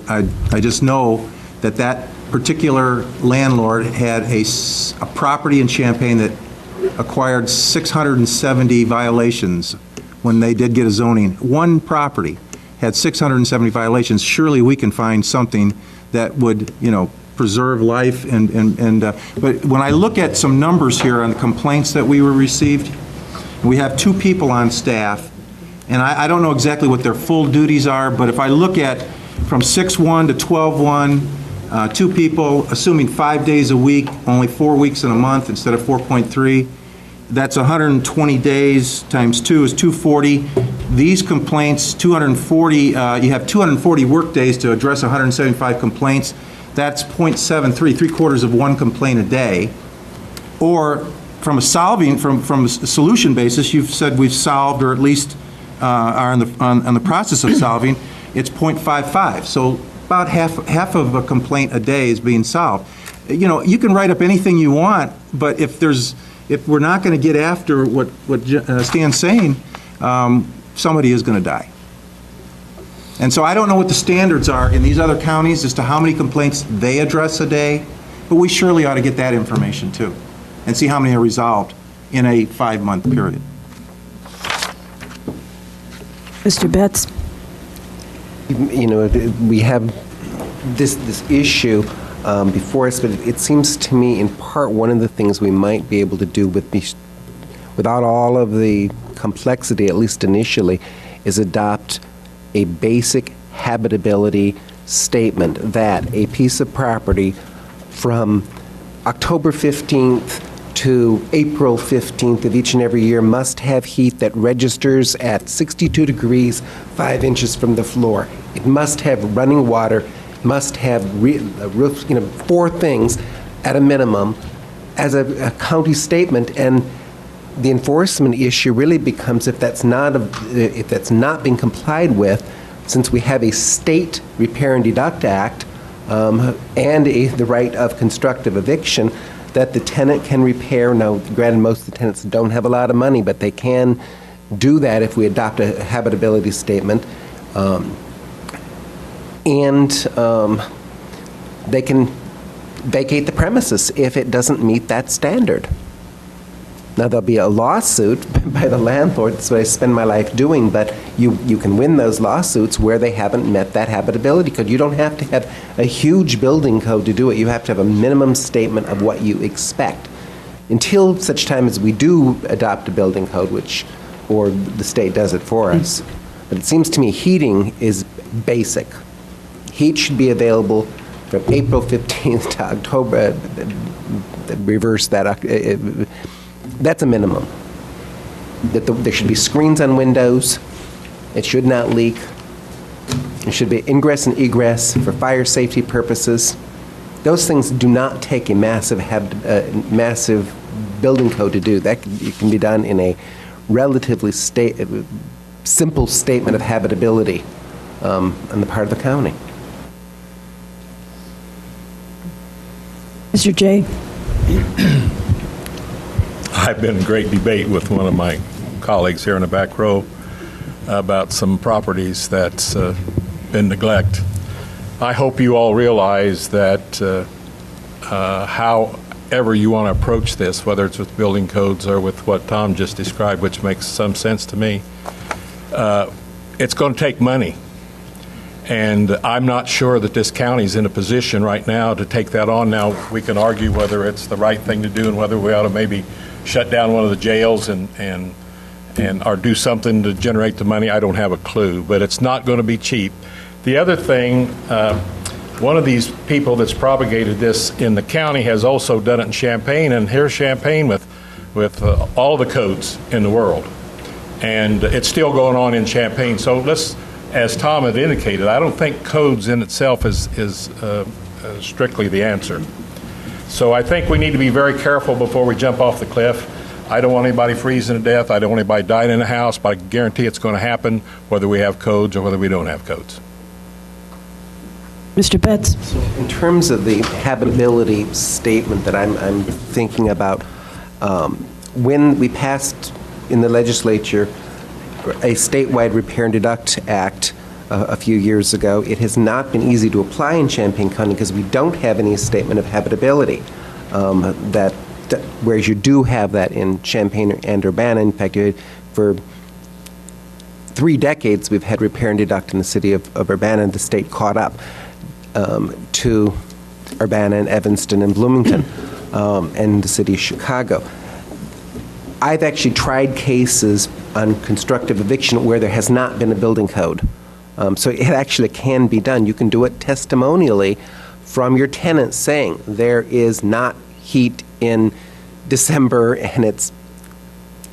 I just know that particular landlord had a property in Champaign that acquired 670 violations when they did get a zoning. One property had 670 violations. Surely we can find something that would, preserve life, but when I look at some numbers here on the complaints that we received, we have 2 people on staff, and I don't know exactly what their full duties are, but if I look at from 6/1 to 12/1, 2 people, assuming 5 days a week, only 4 weeks in a month instead of 4.3, that's 120 days times 2 is 240. These complaints, 240, you have 240 work days to address 175 complaints. That's 0.73, 3/4 of 1 complaint a day. Or from a solution basis, you've said we've solved, or at least are on the process of solving, it's 0.55. So about half of a complaint a day is being solved. You know, you can write up anything you want, but if we're not going to get after what Stan's saying, somebody is going to die. And so I don't know what the standards are in these other counties as to how many complaints they address a day, but we surely ought to get that information too, and see how many are resolved in a 5-month period. Mr. Betts? You know, we have this issue before us, but it seems to me, in part, one of the things we might be able to do without all of the complexity, at least initially, is adopt a basic habitability statement that a piece of property from October 15th to April 15th of each and every year must have heat that registers at 62 degrees 5 inches from the floor. It must have running water, must have a roof, 4 things at a minimum as a county statement. And the enforcement issue really becomes if that's not being complied with, since we have a state Repair and Deduct Act and the right of constructive eviction, that the tenant can repair. Now, granted, most of the tenants don't have a lot of money, but they can do that if we adopt a habitability statement. They can vacate the premises if it doesn't meet that standard. Now, there'll be a lawsuit by the landlord. That's what I spend my life doing, but you can win those lawsuits where they haven't met that habitability code. You don't have to have a huge building code to do it. You have to have a minimum statement of what you expect. Until such time as we do adopt a building code, or the state does it for us. But it seems to me heating is basic. Heat should be available from April 15th to October, reverse that, that's a minimum. That there should be screens on windows. It should not leak. There should be ingress and egress for fire safety purposes. Those things do not take a massive building code to do. That can be done in a relatively simple statement of habitability on the part of the county. Mr. Jay? I've been in great debate with one of my colleagues here in the back row about some properties that's been neglected. I hope you all realize that however you want to approach this, whether it's with building codes or with what Tom just described, which makes some sense to me, it's going to take money. And I'm not sure that this county's in a position right now to take that on. Now, we can argue whether it's the right thing to do and whether we ought to maybe shut down one of the jails or do something to generate the money. I don't have a clue, but it's not going to be cheap. The other thing, one of these people that's propagated this in the county has also done it in Champaign, and here's Champaign with all the codes in the world. And it's still going on in Champaign. So let's, as Tom had indicated, I don't think codes in itself is strictly the answer. So I think we need to be very careful before we jump off the cliff. I don't want anybody freezing to death. I don't want anybody dying in a house, but I can guarantee it's going to happen whether we have codes or whether we don't have codes. Mr. Betts? So in terms of the habitability statement that I'm thinking about, when we passed in the legislature a statewide Repair and Deduct Act a few years ago, it has not been easy to apply in Champaign County because we don't have any statement of habitability. Whereas you do have that in Champaign and Urbana. In fact, for 3 decades we've had Repair and Deduct in the city of Urbana, and the state caught up to Urbana and Evanston and Bloomington, and the city of Chicago. I've actually tried cases on constructive eviction where there has not been a building code. So it actually can be done. You can do it testimonially from your tenant saying there is not heat in December and it's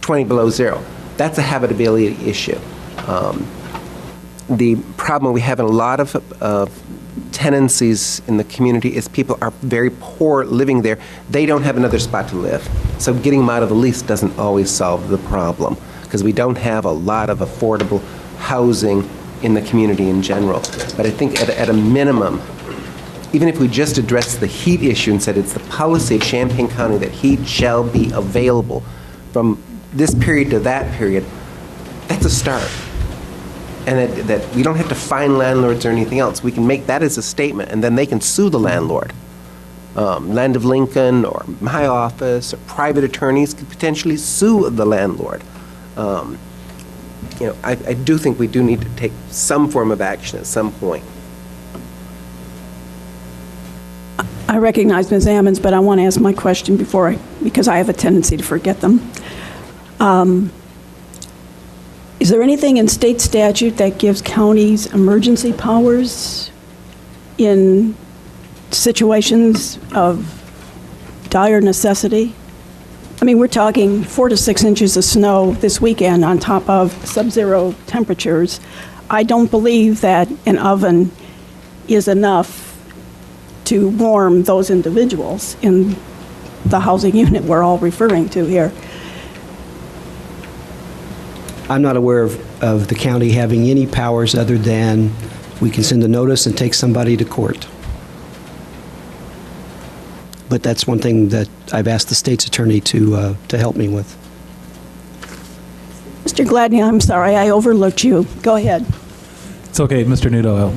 20 below zero. That's a habitability issue. The problem we have in a lot of tenancies in the community is people are very poor living there. They don't have another spot to live. So getting them out of the lease doesn't always solve the problem because we don't have a lot of affordable housing in the community in general. But I think at a minimum, even if we just address the heat issue and said it's the policy of Champaign County that heat shall be available from this period to that period, that's a start. And that we don't have to fine landlords or anything else. We can make that as a statement, and then they can sue the landlord. Land of Lincoln or my office or private attorneys could potentially sue the landlord. I do think we do need to take some form of action at some point. I recognize Ms. Ammons, but I want to ask my question because I have a tendency to forget them. Is there anything in state statute that gives counties emergency powers in situations of dire necessity? I mean, we're talking 4 to 6 inches of snow this weekend on top of sub-zero temperatures. I don't believe that an oven is enough to warm those individuals in the housing unit we're all referring to here. I'm not aware of the county having any powers other than we can send a notice and take somebody to court. But that's one thing that I've asked the state's attorney to help me with. Mr. Gladney, I'm sorry, I overlooked you. Go ahead. It's okay, Mr. Nudo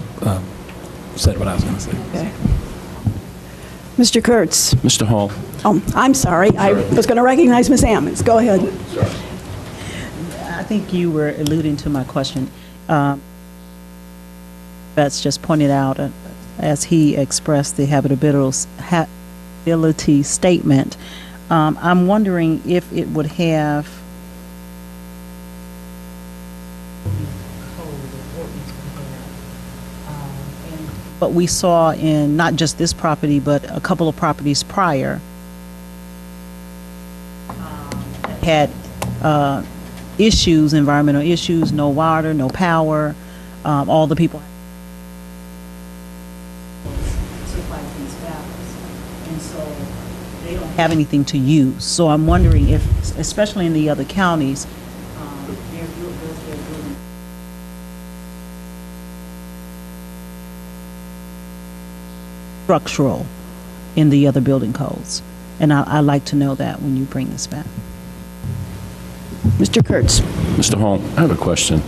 said what I was going to say. Okay. Mr. Kurtz. Mr. Hall. Oh, I'm sorry. I was going to recognize Ms. Ammons. Go ahead. Sorry. I think you were alluding to my question. That's just pointed out as he expressed the habitability statement. I'm wondering if it would have what we saw in not just this property, but a couple of properties prior had issues, environmental issues, no water, no power, all the people and so they don't have anything to use. So I'm wondering if, especially in the other counties, they're building structural in the other building codes. And I'd like to know that when you bring this back. Mr. Kurtz. Mr. Hall, I have a question.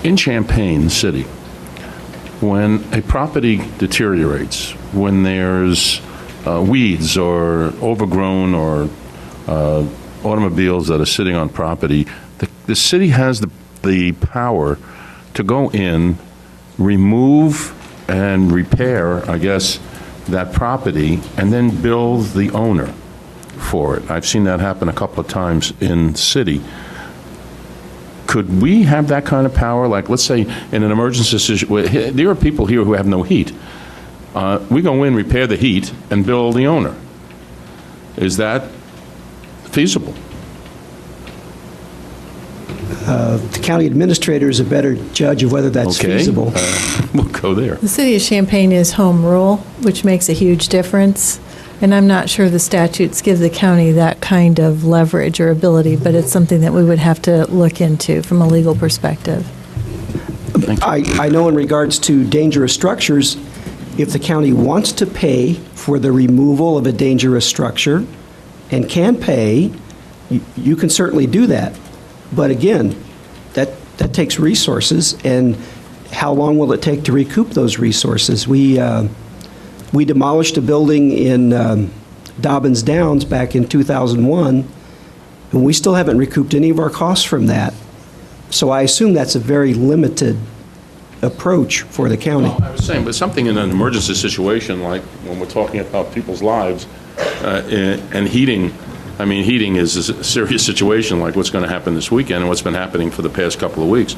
In Champaign City, when a property deteriorates, when there's weeds or overgrown or automobiles that are sitting on property, the city has the power to go in, remove and repair, I guess, that property, and then bill the owner for it. I've seen that happen a couple of times in the city. Could we have that kind of power? Like, let's say in an emergency situation, there are people here who have no heat. We go in, repair the heat, and bill the owner. Is that feasible? The county administrator is a better judge of whether that's feasible. We'll go there. The city of Champaign is home rule, which makes a huge difference. And I'm not sure the statutes give the county that kind of leverage or ability, but it's something that we would have to look into from a legal perspective. I know in regards to dangerous structures, if the county wants to pay for the removal of a dangerous structure and can pay, you can certainly do that. But again, that takes resources, and how long will it take to recoup those resources? We demolished a building in Dobbins Downs back in 2001, and we still haven't recouped any of our costs from that. So I assume that's a very limited approach for the county. I was saying, but something in an emergency situation, like when we're talking about people's lives and heating, I mean, heating is a serious situation, like what's going to happen this weekend and what's been happening for the past couple of weeks.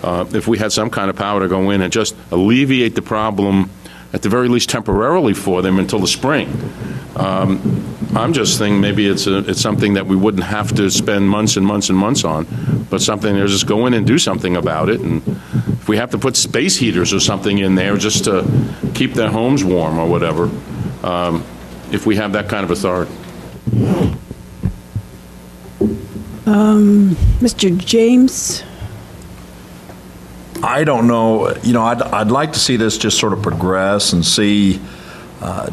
If we had some kind of power to go in and just alleviate the problem, at the very least temporarily for them until the spring, I'm just thinking maybe it's something that we wouldn't have to spend months and months and months on, but something to just go in and do something about it. And if we have to put space heaters or something in there just to keep their homes warm or whatever, if we have that kind of authority. Mr. James? I don't know. You know, I'd like to see this just sort of progress and see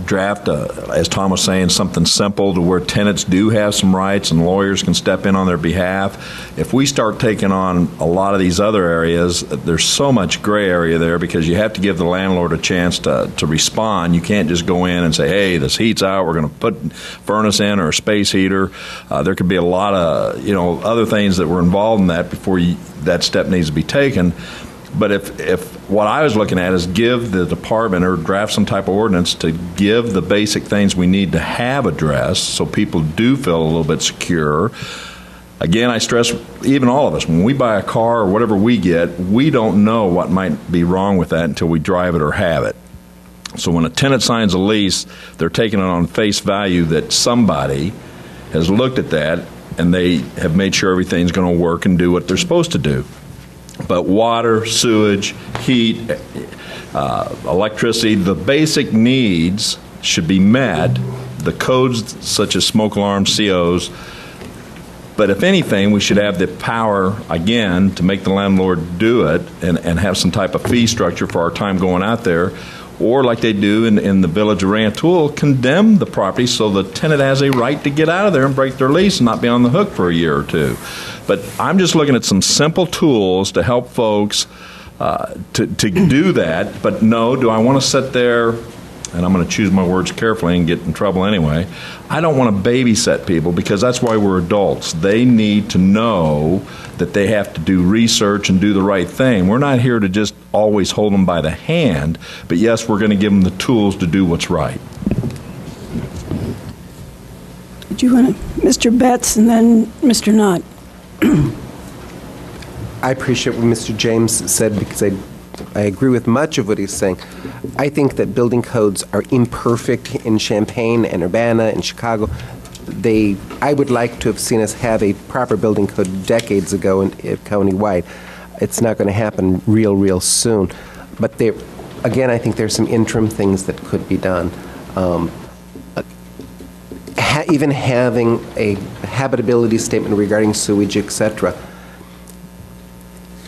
draft, as Tom was saying, something simple to where tenants do have some rights and lawyers can step in on their behalf. If we start taking on a lot of these other areas, there's so much gray area there because you have to give the landlord a chance to respond. You can't just go in and say, hey, this heat's out, we're going to put furnace in or a space heater. There could be a lot of, you know, other things that were involved in that before that step needs to be taken. But if what I was looking at is give the department or draft some type of ordinance to give the basic things we need to have addressed so people do feel a little bit secure. Again, I stress, even all of us, when we buy a car or whatever we get, we don't know what might be wrong with that until we drive it or have it. So when a tenant signs a lease, they're taking it on face value that somebody has looked at that and they have made sure everything's going to work and do what they're supposed to do. But water, sewage, heat, electricity, the basic needs should be met. The codes such as smoke alarms, COs. But if anything, we should have the power, again, to make the landlord do it and have some type of fee structure for our time going out there. Or like they do in the village of Rantoul, condemn the property so the tenant has a right to get out of there and break their lease and not be on the hook for a year or two. But I'm just looking at some simple tools to help folks to do that. But no, do I want to sit there, and I'm going to choose my words carefully and get in trouble anyway, I don't want to babysit people because that's why we're adults. They need to know that they have to do research and do the right thing. We're not here to just always hold them by the hand, but yes, we're going to give them the tools to do what's right. Do you want to, Mr. Betts and then Mr. Knott? I appreciate what Mr. James said because I agree with much of what he's saying. I think that building codes are imperfect in Champaign and Urbana and Chicago. I would like to have seen us have a proper building code decades ago county-wide. It's not going to happen real soon. But again, I think there's some interim things that could be done. Even having a habitability statement regarding sewage, etc.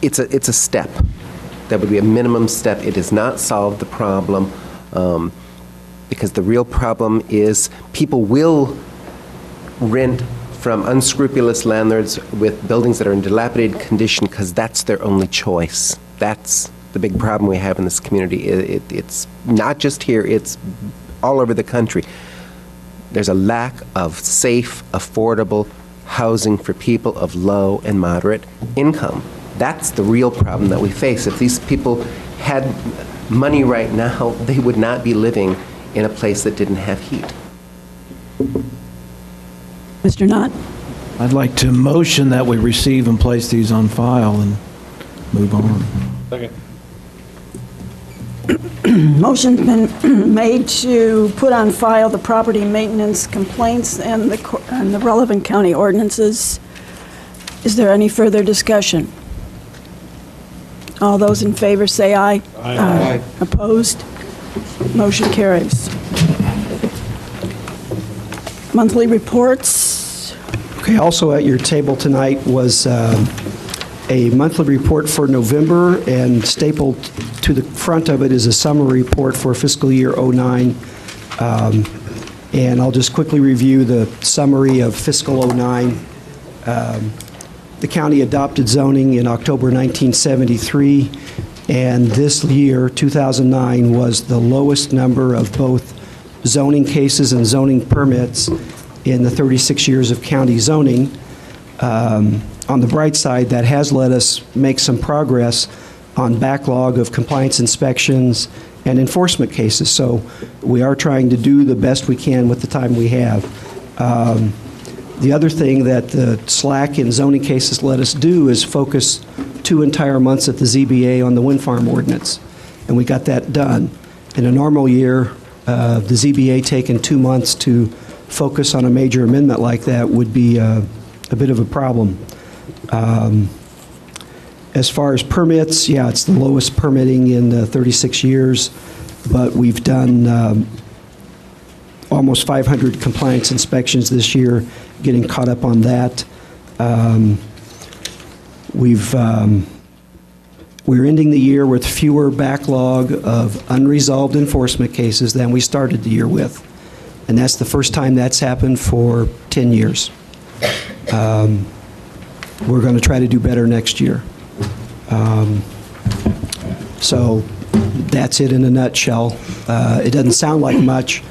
It's a step. That would be a minimum step. It does not solve the problem because the real problem is people will rent from unscrupulous landlords with buildings that are in dilapidated condition because that's their only choice. That's the big problem we have in this community. It's not just here, it's all over the country. There's a lack of safe, affordable housing for people of low and moderate income. That's the real problem that we face. If these people had money right now, they would not be living in a place that didn't have heat. Mr. Knott? I'd like to motion that we receive and place these on file and move on. Second. Motion's been made to put on file the property maintenance complaints and the relevant county ordinances. Is there any further discussion? All those in favor say aye. Aye. Opposed? Motion carries. Monthly reports. Okay, also at your table tonight was a monthly report for November, and stapled to the front of it is a summary report for fiscal year '09. And I'll just quickly review the summary of fiscal '09. The county adopted zoning in October 1973, and this year, 2009, was the lowest number of both zoning cases and zoning permits in the 36 years of county zoning. On the bright side, that has let us make some progress on backlog of compliance inspections and enforcement cases. So we are trying to do the best we can with the time we have. The other thing that the slack in zoning cases let us do is focus 2 entire months at the ZBA on the wind farm ordinance, and we got that done. In a normal year, the ZBA taking 2 months to focus on a major amendment like that would be a bit of a problem. As far as permits, yeah, it's the lowest permitting in 36 years, but we've done almost 500 compliance inspections this year, getting caught up on that. We're ending the year with fewer backlog of unresolved enforcement cases than we started the year with. And that's the first time that's happened for 10 years. We're going to try to do better next year. So that's it in a nutshell. It doesn't sound like much,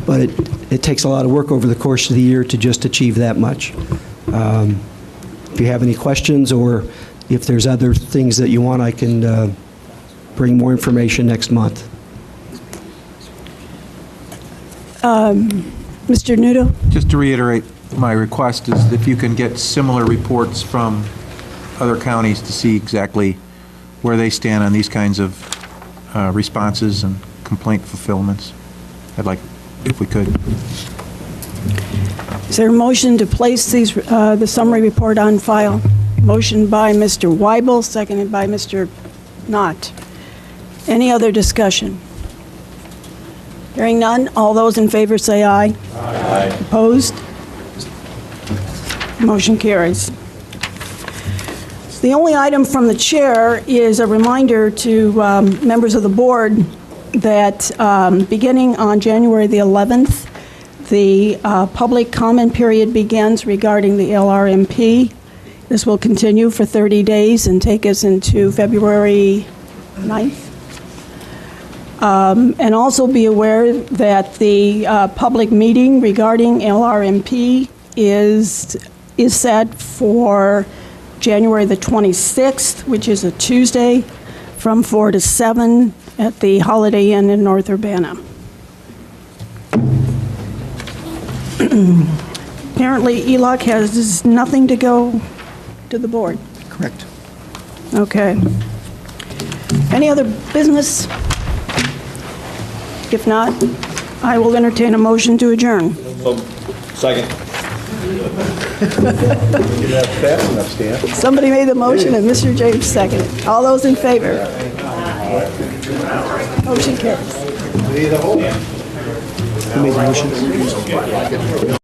but it takes a lot of work over the course of the year to just achieve that much. If you have any questions, or if there's other things that you want, I can bring more information next month. Mr. Nudo? Just to reiterate, my request is if you can get similar reports from other counties to see exactly where they stand on these kinds of responses and complaint fulfillments. I'd like, if we could. Is there a motion to place these, the summary report on file? Motion by Mr. Weibel, seconded by Mr. Knott. Any other discussion? Hearing none, all those in favor say aye. Aye. Opposed? Motion carries. The only item from the chair is a reminder to members of the board that beginning on January the 11th, the public comment period begins regarding the LRMP. This will continue for 30 days and take us into February 9th. And also be aware that the public meeting regarding LRMP is set for January the 26th, which is a Tuesday, from 4 to 7 at the Holiday Inn in North Urbana. Apparently, ELOC has nothing to go to the board. Correct. Okay. Any other business? If not, I will entertain a motion to adjourn. Second. Fast enough, Stan. Somebody made the motion and Mr. James seconded. All those in favor? Motion carries. Who made the motion?